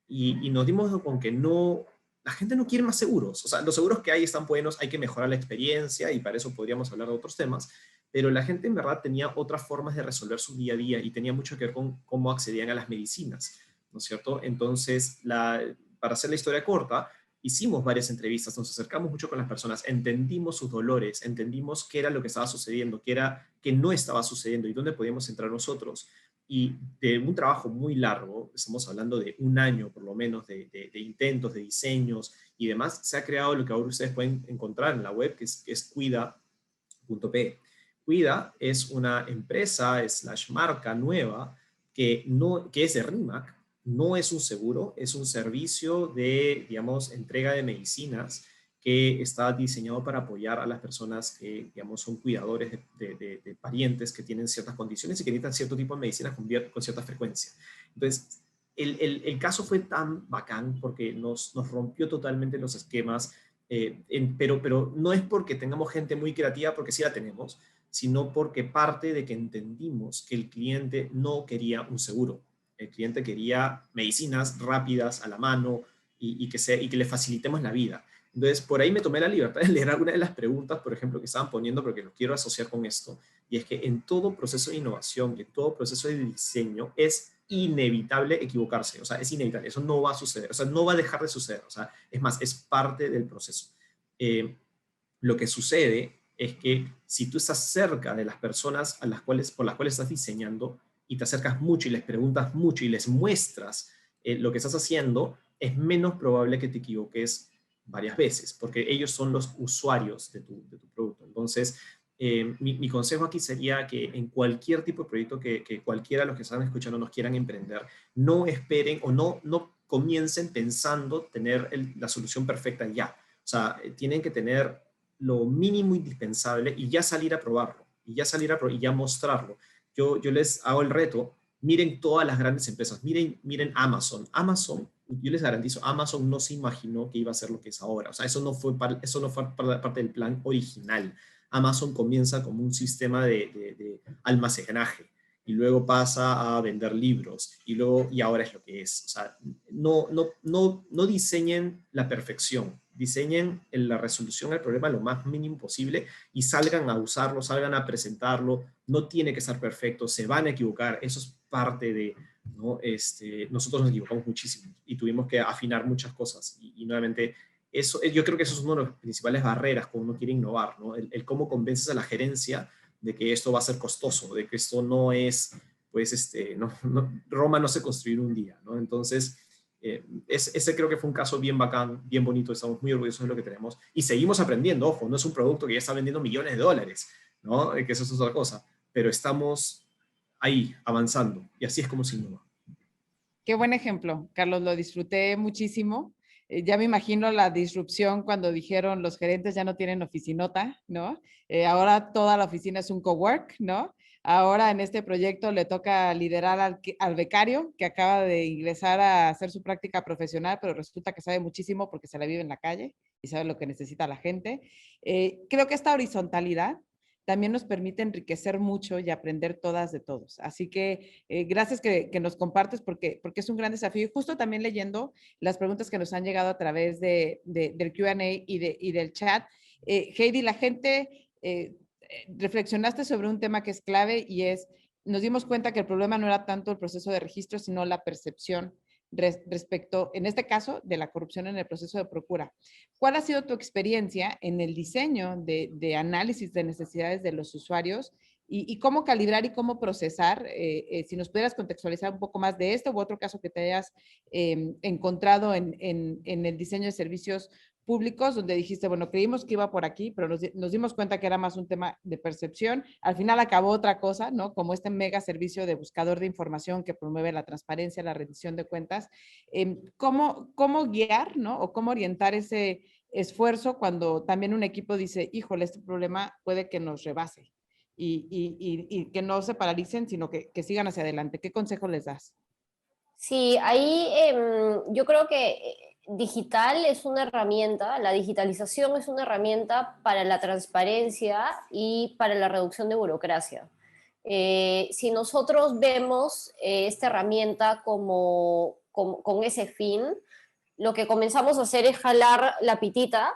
Y nos dimos con que no, la gente no quiere más seguros. O sea, los seguros que hay están buenos, hay que mejorar la experiencia y para eso podríamos hablar de otros temas, pero la gente en verdad tenía otras formas de resolver su día a día y tenía mucho que ver con cómo accedían a las medicinas, ¿no es cierto? Entonces, para hacer la historia corta, hicimos varias entrevistas, nos acercamos mucho con las personas, entendimos sus dolores, entendimos qué era lo que estaba sucediendo, qué no estaba sucediendo y dónde podíamos entrar nosotros. Y de un trabajo muy largo, estamos hablando de un año por lo menos de intentos, de diseños y demás, se ha creado lo que ahora ustedes pueden encontrar en la web, que es cuida.pe. Cuida es una empresa / marca nueva que es de RIMAC, no es un seguro, es un servicio de, digamos, entrega de medicinas que está diseñado para apoyar a las personas que, digamos, son cuidadores de parientes que tienen ciertas condiciones y que necesitan cierto tipo de medicinas con cierta frecuencia. Entonces, el caso fue tan bacán porque nos rompió totalmente los esquemas, pero no es porque tengamos gente muy creativa, porque sí la tenemos, sino porque parte de que entendimos que el cliente no quería un seguro. El cliente quería medicinas rápidas a la mano y que le facilitemos la vida. Entonces, por ahí me tomé la libertad de leer alguna de las preguntas, por ejemplo, que estaban poniendo, porque lo quiero asociar con esto, y es que en todo proceso de innovación y en todo proceso de diseño es inevitable equivocarse, o sea, es inevitable, eso no va a suceder, o sea, no va a dejar de suceder, o sea, es más, es parte del proceso. Lo que sucede es que si tú estás cerca de las personas por las cuales estás diseñando y te acercas mucho y les preguntas mucho y les muestras lo que estás haciendo, es menos probable que te equivoques varias veces, porque ellos son los usuarios de tu producto. Entonces, mi consejo aquí sería que en cualquier tipo de proyecto que cualquiera de los que están escuchando nos quieran emprender, no esperen o no comiencen pensando tener la solución perfecta ya. O sea, tienen que tener lo mínimo indispensable y ya salir a probarlo, y ya mostrarlo. Yo les hago el reto, miren todas las grandes empresas, miren Amazon. Amazon, yo les garantizo, Amazon no se imaginó que iba a ser lo que es ahora. O sea, eso no fue parte del plan original. Amazon comienza como un sistema de almacenaje y luego pasa a vender libros y ahora es lo que es. O sea, no diseñen la perfección, diseñen la resolución del problema lo más mínimo posible y salgan a usarlo, salgan a presentarlo. No tiene que estar perfecto, se van a equivocar, eso es parte de, ¿no? Nosotros nos equivocamos muchísimo y tuvimos que afinar muchas cosas y nuevamente yo creo que eso es una de las principales barreras cuando uno quiere innovar, ¿no? El cómo convences a la gerencia de que esto va a ser costoso, de que esto no es, pues, Roma no se construyó un día, ¿no? Entonces, ese creo que fue un caso bien bacán, bien bonito, estamos muy orgullosos de lo que tenemos y seguimos aprendiendo, ojo, no es un producto que ya está vendiendo millones de dólares, ¿no? Que eso es otra cosa, pero estamos ahí, avanzando, y así es como se innova. Qué buen ejemplo, Carlos, lo disfruté muchísimo. Ya me imagino la disrupción cuando dijeron los gerentes ya no tienen oficinota, ¿no? Ahora toda la oficina es un cowork, ¿no? Ahora en este proyecto le toca liderar al becario que acaba de ingresar a hacer su práctica profesional, pero resulta que sabe muchísimo porque se la vive en la calle y sabe lo que necesita la gente. Creo que esta horizontalidad también nos permite enriquecer mucho y aprender todas de todos. Así que gracias que nos compartes porque es un gran desafío. Y justo también leyendo las preguntas que nos han llegado a través del Q&A y del chat, Heidi, la gente, reflexionaste sobre un tema que es clave y nos dimos cuenta que el problema no era tanto el proceso de registro, sino la percepción respecto, en este caso, de la corrupción en el proceso de procura. ¿Cuál ha sido tu experiencia en el diseño de análisis de necesidades de los usuarios y cómo calibrar y cómo procesar? Si nos pudieras contextualizar un poco más de esto u otro caso que te hayas encontrado en el diseño de servicios públicos donde dijiste, bueno, creímos que iba por aquí, pero nos dimos cuenta que era más un tema de percepción. Al final acabó otra cosa, ¿no? Como este mega servicio de buscador de información que promueve la transparencia, la rendición de cuentas. ¿Cómo guiar, ¿no? O cómo orientar ese esfuerzo cuando también un equipo dice, híjole, este problema puede que nos rebase y que no se paralicen, sino que sigan hacia adelante? ¿Qué consejo les das? Sí, ahí yo creo que digital es una herramienta, la digitalización es una herramienta para la transparencia y para la reducción de burocracia. Si nosotros vemos esta herramienta con ese fin, lo que comenzamos a hacer es jalar la pitita,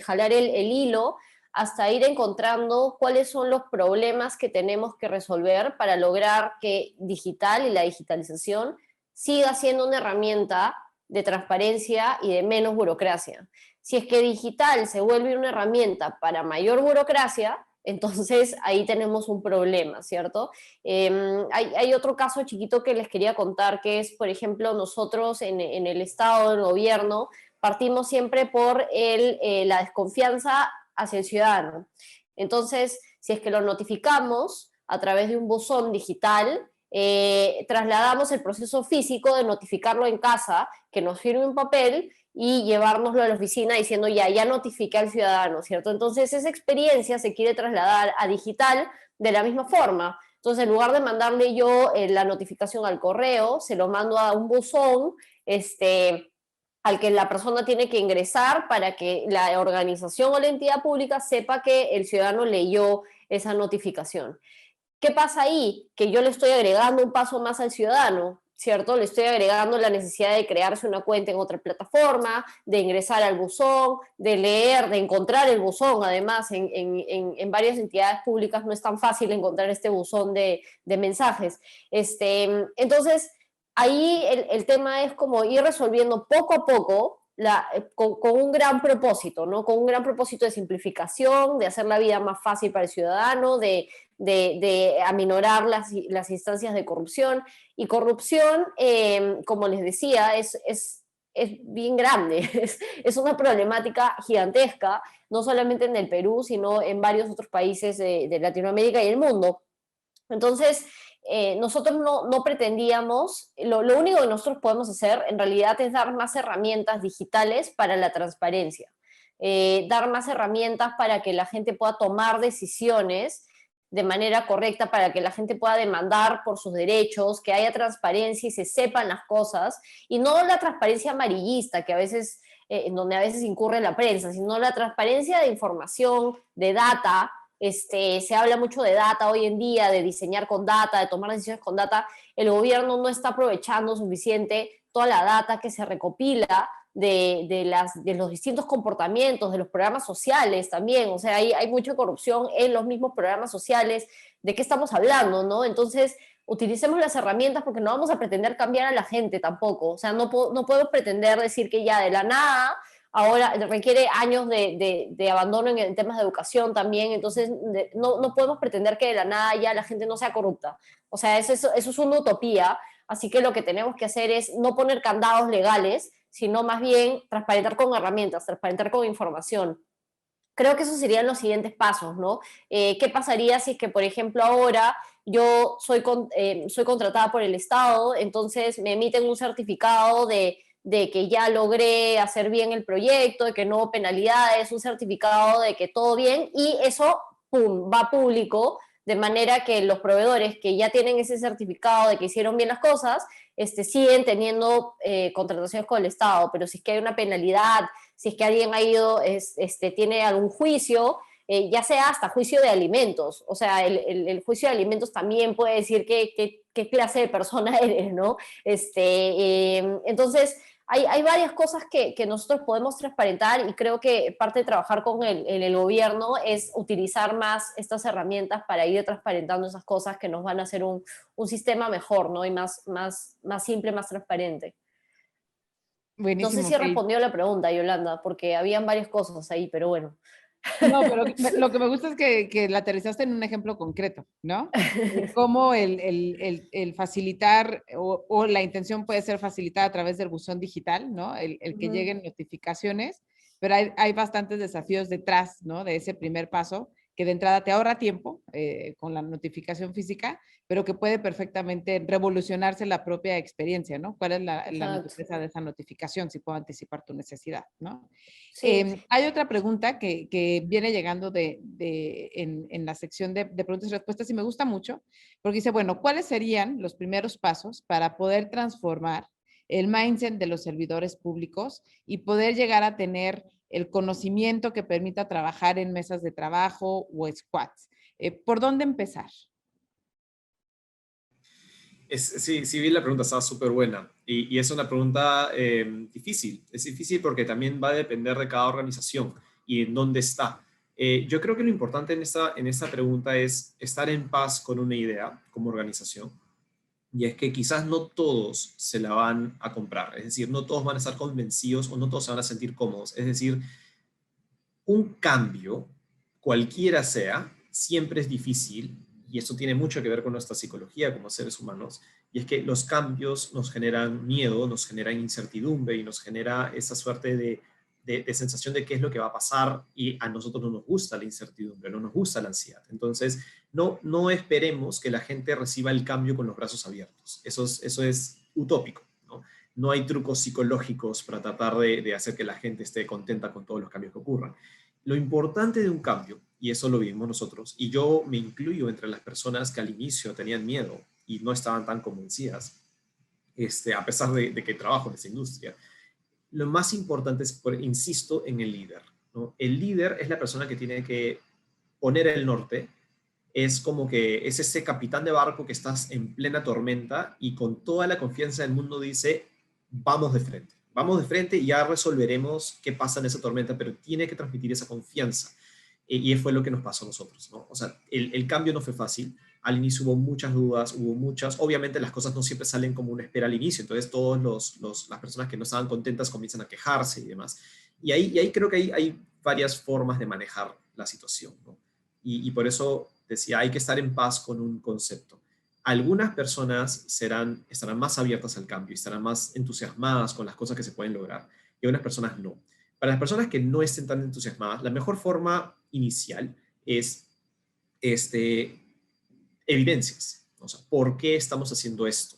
jalar el hilo, hasta ir encontrando cuáles son los problemas que tenemos que resolver para lograr que digital y la digitalización siga siendo una herramienta de transparencia y de menos burocracia. Si es que digital se vuelve una herramienta para mayor burocracia, entonces ahí tenemos un problema, ¿cierto? Hay otro caso chiquito que les quería contar, que es, por ejemplo, nosotros en el Estado, en el gobierno, partimos siempre por la desconfianza hacia el ciudadano. Entonces, si es que lo notificamos a través de un buzón digital, trasladamos el proceso físico de notificarlo en casa, que nos firme un papel y llevárnoslo a la oficina diciendo ya notifiqué al ciudadano, ¿cierto? Entonces esa experiencia se quiere trasladar a digital de la misma forma. Entonces, en lugar de mandarle yo la notificación al correo, se lo mando a un buzón al que la persona tiene que ingresar para que la organización o la entidad pública sepa que el ciudadano leyó esa notificación. ¿Qué pasa ahí? Que yo le estoy agregando un paso más al ciudadano, ¿cierto? Le estoy agregando la necesidad de crearse una cuenta en otra plataforma, de ingresar al buzón, de leer, de encontrar el buzón. Además, en varias entidades públicas no es tan fácil encontrar este buzón de mensajes. Entonces, ahí el tema es como ir resolviendo poco a poco con un gran propósito, ¿no? Con un gran propósito de simplificación, de hacer la vida más fácil para el ciudadano, de aminorar las instancias de corrupción. Y corrupción, como les decía, es bien grande, es una problemática gigantesca, no solamente en el Perú, sino en varios otros países de Latinoamérica y el mundo. Entonces, nosotros no pretendíamos, lo único que nosotros podemos hacer en realidad es dar más herramientas digitales para la transparencia, dar más herramientas para que la gente pueda tomar decisiones de manera correcta, para que la gente pueda demandar por sus derechos, que haya transparencia y se sepan las cosas, y no la transparencia amarillista que a veces, en donde a veces incurre la prensa, sino la transparencia de información, de data. Se habla mucho de data hoy en día, de diseñar con data, de tomar decisiones con data. El gobierno no está aprovechando suficiente toda la data que se recopila de los distintos comportamientos, de los programas sociales también. O sea, hay mucha corrupción en los mismos programas sociales. ¿De qué estamos hablando, no? Entonces, utilicemos las herramientas, porque no vamos a pretender cambiar a la gente tampoco. O sea, no podemos pretender decir que ya de la nada ahora requiere años de abandono en temas de educación también. Entonces no podemos pretender que de la nada ya la gente no sea corrupta. O sea, eso es una utopía. Así que lo que tenemos que hacer es no poner candados legales, sino más bien transparentar con herramientas, transparentar con información. Creo que esos serían los siguientes pasos, ¿no? ¿Qué pasaría si es que, por ejemplo, ahora yo soy contratada por el Estado, entonces me emiten un certificado de que ya logré hacer bien el proyecto, de que no hubo penalidades, un certificado de que todo bien, y eso, pum, va público, de manera que los proveedores que ya tienen ese certificado de que hicieron bien las cosas, siguen teniendo contrataciones con el Estado. Pero si es que hay una penalidad, si es que alguien ha ido, tiene algún juicio, ya sea hasta juicio de alimentos, o sea, el juicio de alimentos también puede decir qué clase de persona eres, ¿no? Entonces, hay varias cosas que nosotros podemos transparentar, y creo que parte de trabajar con el gobierno es utilizar más estas herramientas para ir transparentando esas cosas que nos van a hacer un sistema mejor, ¿no? Y más simple, más transparente. No sé Buenísimo, si Kate. respondió la pregunta, Yolanda, porque habían varias cosas ahí, pero bueno. No, pero lo que me gusta es que la aterrizaste en un ejemplo concreto, ¿no? De cómo el facilitar o la intención puede ser facilitada a través del buzón digital, ¿no? El que lleguen notificaciones pero hay bastantes desafíos detrás, ¿no? De ese primer paso, que de entrada te ahorra tiempo con la notificación física, pero que puede perfectamente revolucionarse la propia experiencia, ¿no? ¿Cuál es la Exacto. naturaleza de esa notificación? Si puedo anticipar tu necesidad, ¿no? Sí. Hay otra pregunta que viene llegando en la sección de preguntas y respuestas y me gusta mucho, porque dice, bueno, ¿cuáles serían los primeros pasos para poder transformar el mindset de los servidores públicos y poder llegar a tener el conocimiento que permita trabajar en mesas de trabajo o squads? ¿Por dónde empezar? Sí, sí vi la pregunta, estaba súper buena. Y es una pregunta difícil. Es difícil porque también va a depender de cada organización y en dónde está. Yo creo que lo importante en esta pregunta es estar en paz con una idea como organización. Y es que quizás no todos se la van a comprar. Es decir, no todos van a estar convencidos o no todos se van a sentir cómodos. Es decir, un cambio, cualquiera sea, siempre es difícil, y eso tiene mucho que ver con nuestra psicología como seres humanos, y es que los cambios nos generan miedo, nos generan incertidumbre y nos genera esa suerte de sensación de qué es lo que va a pasar, y a nosotros no nos gusta la incertidumbre, no nos gusta la ansiedad. Entonces, no esperemos que la gente reciba el cambio con los brazos abiertos. Eso es utópico, ¿no? No hay trucos psicológicos para tratar de hacer que la gente esté contenta con todos los cambios que ocurran. Lo importante de un cambio, y eso lo vimos nosotros, y yo me incluyo entre las personas que al inicio tenían miedo y no estaban tan convencidas, a pesar de que trabajo en esa industria, lo más importante es, insisto, en el líder, ¿no? El líder es la persona que tiene que poner el norte, es como que es ese capitán de barco que estás en plena tormenta y con toda la confianza del mundo dice, vamos de frente y ya resolveremos qué pasa en esa tormenta, pero tiene que transmitir esa confianza. Y fue lo que nos pasó a nosotros, ¿no? O sea, el cambio no fue fácil. Al inicio hubo muchas dudas, obviamente las cosas no siempre salen como uno espera al inicio, entonces todas las personas que no estaban contentas comienzan a quejarse y demás. Y ahí creo que hay varias formas de manejar la situación, ¿no? Y por eso decía, hay que estar en paz con un concepto. Algunas personas estarán más abiertas al cambio y estarán más entusiasmadas con las cosas que se pueden lograr, y algunas personas no. Para las personas que no estén tan entusiasmadas, la mejor forma inicial es este, evidencias. O sea, ¿por qué estamos haciendo esto?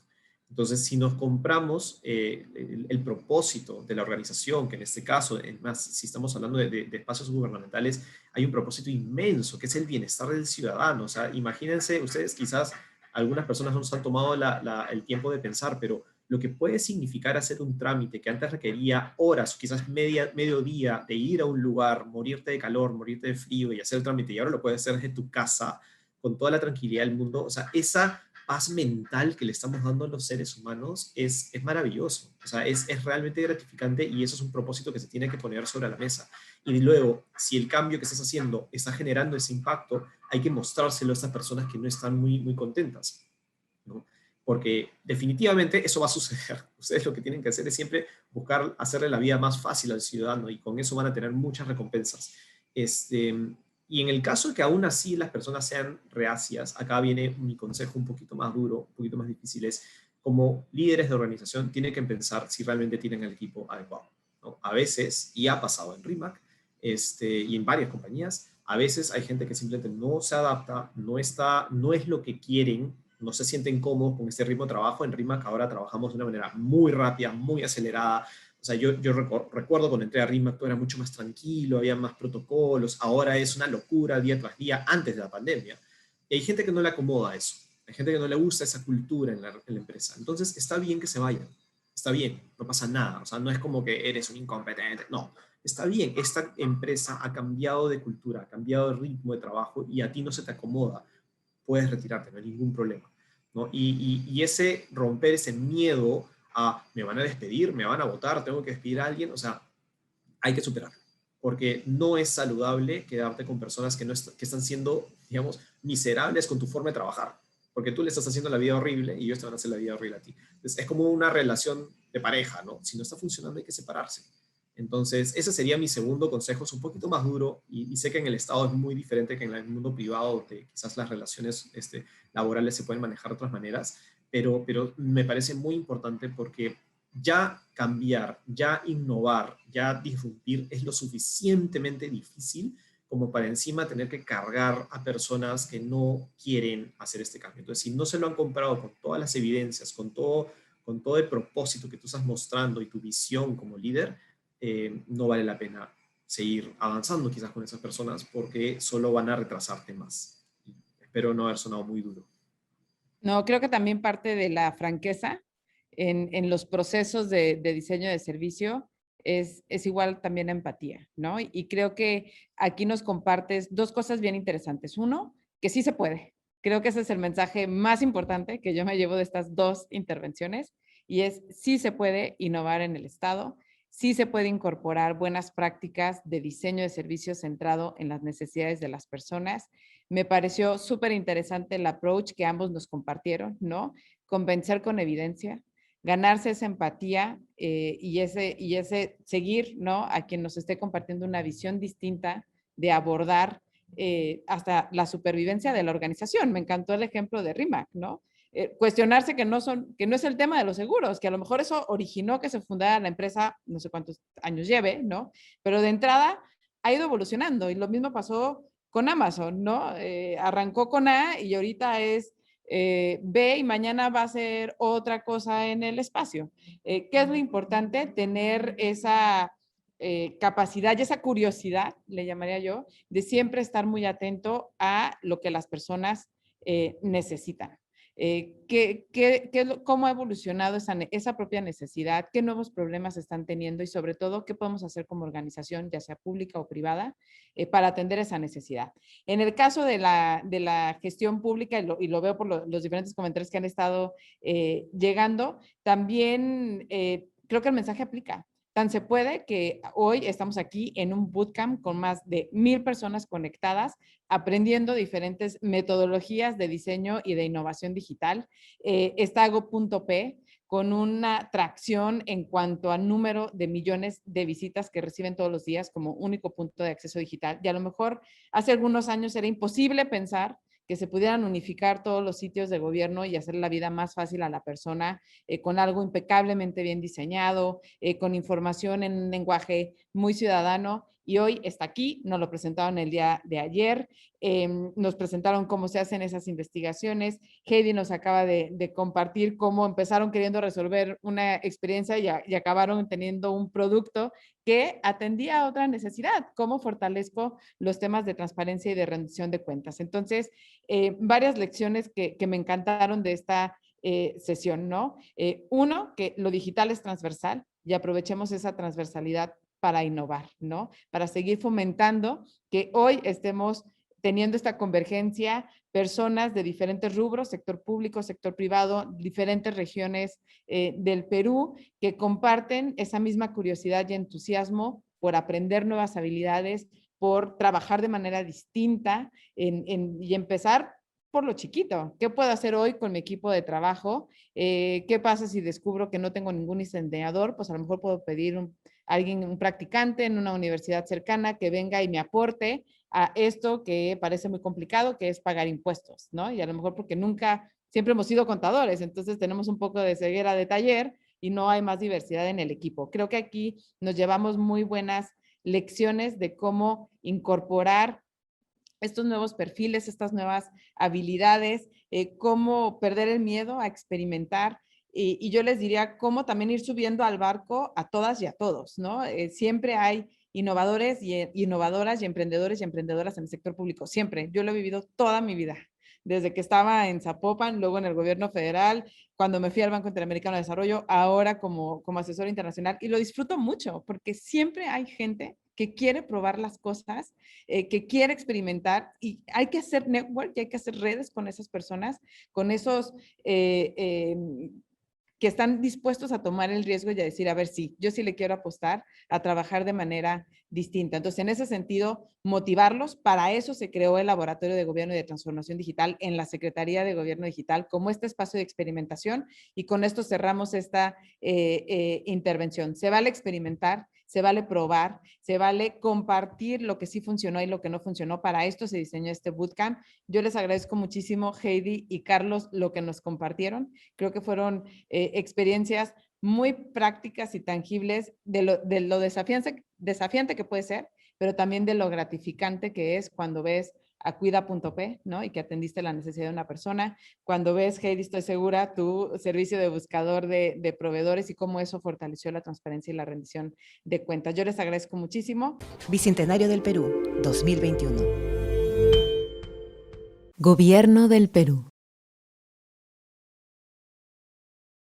Entonces, si nos compramos el propósito de la organización, que en este caso, más si estamos hablando de espacios gubernamentales, hay un propósito inmenso, que es el bienestar del ciudadano. O sea, imagínense, ustedes quizás, algunas personas no se han tomado el tiempo de pensar, pero lo que puede significar hacer un trámite que antes requería horas, quizás medio día, de ir a un lugar, morirte de calor, morirte de frío y hacer el trámite, y ahora lo puedes hacer desde tu casa, con toda la tranquilidad del mundo. O sea, esa paz mental que le estamos dando a los seres humanos es maravilloso. O sea, es realmente gratificante, y eso es un propósito que se tiene que poner sobre la mesa. Y luego, si el cambio que estás haciendo está generando ese impacto, hay que mostrárselo a estas personas que no están muy contentas, ¿no? Porque definitivamente eso va a suceder. Ustedes lo que tienen que hacer es siempre buscar hacerle la vida más fácil al ciudadano, y con eso van a tener muchas recompensas. Y en el caso de que aún así las personas sean reacias, acá viene mi consejo un poquito más duro, un poquito más difícil, es como líderes de organización tienen que pensar si realmente tienen el equipo adecuado, ¿no? A veces, y ha pasado en RIMAC, y en varias compañías, a veces hay gente que simplemente no se adapta, no es lo que quieren, no se sienten cómodos con este ritmo de trabajo. En RIMAC ahora trabajamos de una manera muy rápida, muy acelerada. O sea, yo recuerdo cuando entré a RIMAC todo era mucho más tranquilo, había más protocolos. Ahora es una locura día tras día, antes de la pandemia. Y hay gente que no le acomoda eso. Hay gente que no le gusta esa cultura en la empresa. Entonces, está bien que se vayan. Está bien, no pasa nada. O sea, no es como que eres un incompetente. No, está bien. Esta empresa ha cambiado de cultura, ha cambiado de ritmo de trabajo, y a ti no se te acomoda. Puedes retirarte, no hay ningún problema, ¿no? Y ese romper ese miedo a me van a despedir, me van a votar, tengo que despedir a alguien, o sea, hay que superarlo, porque no es saludable quedarte con personas que están siendo, digamos, miserables con tu forma de trabajar, porque tú le estás haciendo la vida horrible y ellos te van a hacer la vida horrible a ti. Entonces, es como una relación de pareja, ¿no? Si no está funcionando hay que separarse. Entonces, ese sería mi segundo consejo. Es un poquito más duro, y sé que en el Estado es muy diferente que en el mundo privado, donde quizás las relaciones laborales se pueden manejar de otras maneras, pero me parece muy importante porque ya cambiar, ya innovar, ya disrumpir es lo suficientemente difícil como para encima tener que cargar a personas que no quieren hacer este cambio. Entonces, si no se lo han comprado con todas las evidencias, con todo el propósito que tú estás mostrando y tu visión como líder, no vale la pena seguir avanzando quizás con esas personas porque solo van a retrasarte más. Espero no haber sonado muy duro. No, creo que también parte de la franqueza en los procesos de diseño de servicio es igual también a empatía, ¿no? Y creo que aquí nos compartes dos cosas bien interesantes. Uno, que sí se puede. Creo que ese es el mensaje más importante que yo me llevo de estas dos intervenciones y es sí se puede innovar en el Estado, sí se puede incorporar buenas prácticas de diseño de servicios centrado en las necesidades de las personas. Me pareció súper interesante el approach que ambos nos compartieron, ¿no? Convencer con evidencia, ganarse esa empatía y ese seguir, ¿no? A quien nos esté compartiendo una visión distinta de abordar hasta la supervivencia de la organización. Me encantó el ejemplo de RIMAC, ¿no? Cuestionarse que no es el tema de los seguros, que a lo mejor eso originó que se fundara la empresa, no sé cuántos años lleve, ¿no? Pero de entrada ha ido evolucionando y lo mismo pasó con Amazon, ¿no? Arrancó con A y ahorita es B y mañana va a ser otra cosa en el espacio. ¿Qué es lo importante? Tener esa capacidad y esa curiosidad, le llamaría yo, de siempre estar muy atento a lo que las personas necesitan. ¿Cómo ha evolucionado esa propia necesidad? ¿Qué nuevos problemas están teniendo? Y sobre todo, ¿qué podemos hacer como organización, ya sea pública o privada, para atender esa necesidad? En el caso de la gestión pública, y lo veo por los diferentes comentarios que han estado llegando, también creo que el mensaje aplica. Tan se puede que hoy estamos aquí en un bootcamp con más de 1000 personas conectadas, aprendiendo diferentes metodologías de diseño y de innovación digital. Está Go.p con una tracción en cuanto a número de millones de visitas que reciben todos los días como único punto de acceso digital. Y a lo mejor hace algunos años era imposible pensar que se pudieran unificar todos los sitios de gobierno y hacer la vida más fácil a la persona con algo impecablemente bien diseñado, con información en un lenguaje muy ciudadano. Y hoy está aquí, nos lo presentaron el día de ayer, nos presentaron cómo se hacen esas investigaciones. Heidi nos acaba de compartir cómo empezaron queriendo resolver una experiencia y acabaron teniendo un producto que atendía a otra necesidad, cómo fortalezco los temas de transparencia y de rendición de cuentas. Entonces, varias lecciones que me encantaron de esta sesión, ¿no? Uno, que lo digital es transversal y aprovechemos esa transversalidad para innovar, ¿no? Para seguir fomentando que hoy estemos teniendo esta convergencia, personas de diferentes rubros, sector público, sector privado, diferentes regiones del Perú, que comparten esa misma curiosidad y entusiasmo por aprender nuevas habilidades, por trabajar de manera distinta y empezar por lo chiquito. ¿Qué puedo hacer hoy con mi equipo de trabajo? ¿Qué pasa si descubro que no tengo ningún diseñador? Pues a lo mejor puedo pedir un practicante en una universidad cercana que venga y me aporte a esto que parece muy complicado, que es pagar impuestos, ¿no? Y a lo mejor porque nunca, siempre hemos sido contadores, entonces tenemos un poco de ceguera de taller y no hay más diversidad en el equipo. Creo que aquí nos llevamos muy buenas lecciones de cómo incorporar estos nuevos perfiles, estas nuevas habilidades, cómo perder el miedo a experimentar. Y yo les diría cómo también ir subiendo al barco a todas y a todos, ¿no? Siempre hay innovadores y innovadoras y emprendedores y emprendedoras en el sector público, siempre. Yo lo he vivido toda mi vida, desde que estaba en Zapopan, luego en el gobierno federal, cuando me fui al Banco Interamericano de Desarrollo, ahora como asesora internacional, y lo disfruto mucho, porque siempre hay gente que quiere probar las cosas, que quiere experimentar, y hay que hacer network y hay que hacer redes con esas personas, con esos que están dispuestos a tomar el riesgo y a decir, a ver, sí, yo sí le quiero apostar a trabajar de manera distinta. Entonces, en ese sentido, motivarlos. Para eso se creó el Laboratorio de Gobierno y de Transformación Digital en la Secretaría de Gobierno Digital como este espacio de experimentación, y con esto cerramos esta intervención. Se vale experimentar, se vale probar, se vale compartir lo que sí funcionó y lo que no funcionó. Para esto se diseñó este bootcamp. Yo les agradezco muchísimo, Heidi y Carlos, lo que nos compartieron. Creo que fueron experiencias muy prácticas y tangibles de lo desafiante que puede ser, pero también de lo gratificante que es cuando ves a Cuida.p, ¿no? Y que atendiste la necesidad de una persona. Cuando ves, Heidi, estoy segura, tu servicio de buscador de proveedores y cómo eso fortaleció la transparencia y la rendición de cuentas. Yo les agradezco muchísimo. Bicentenario del Perú, 2021. Gobierno del Perú.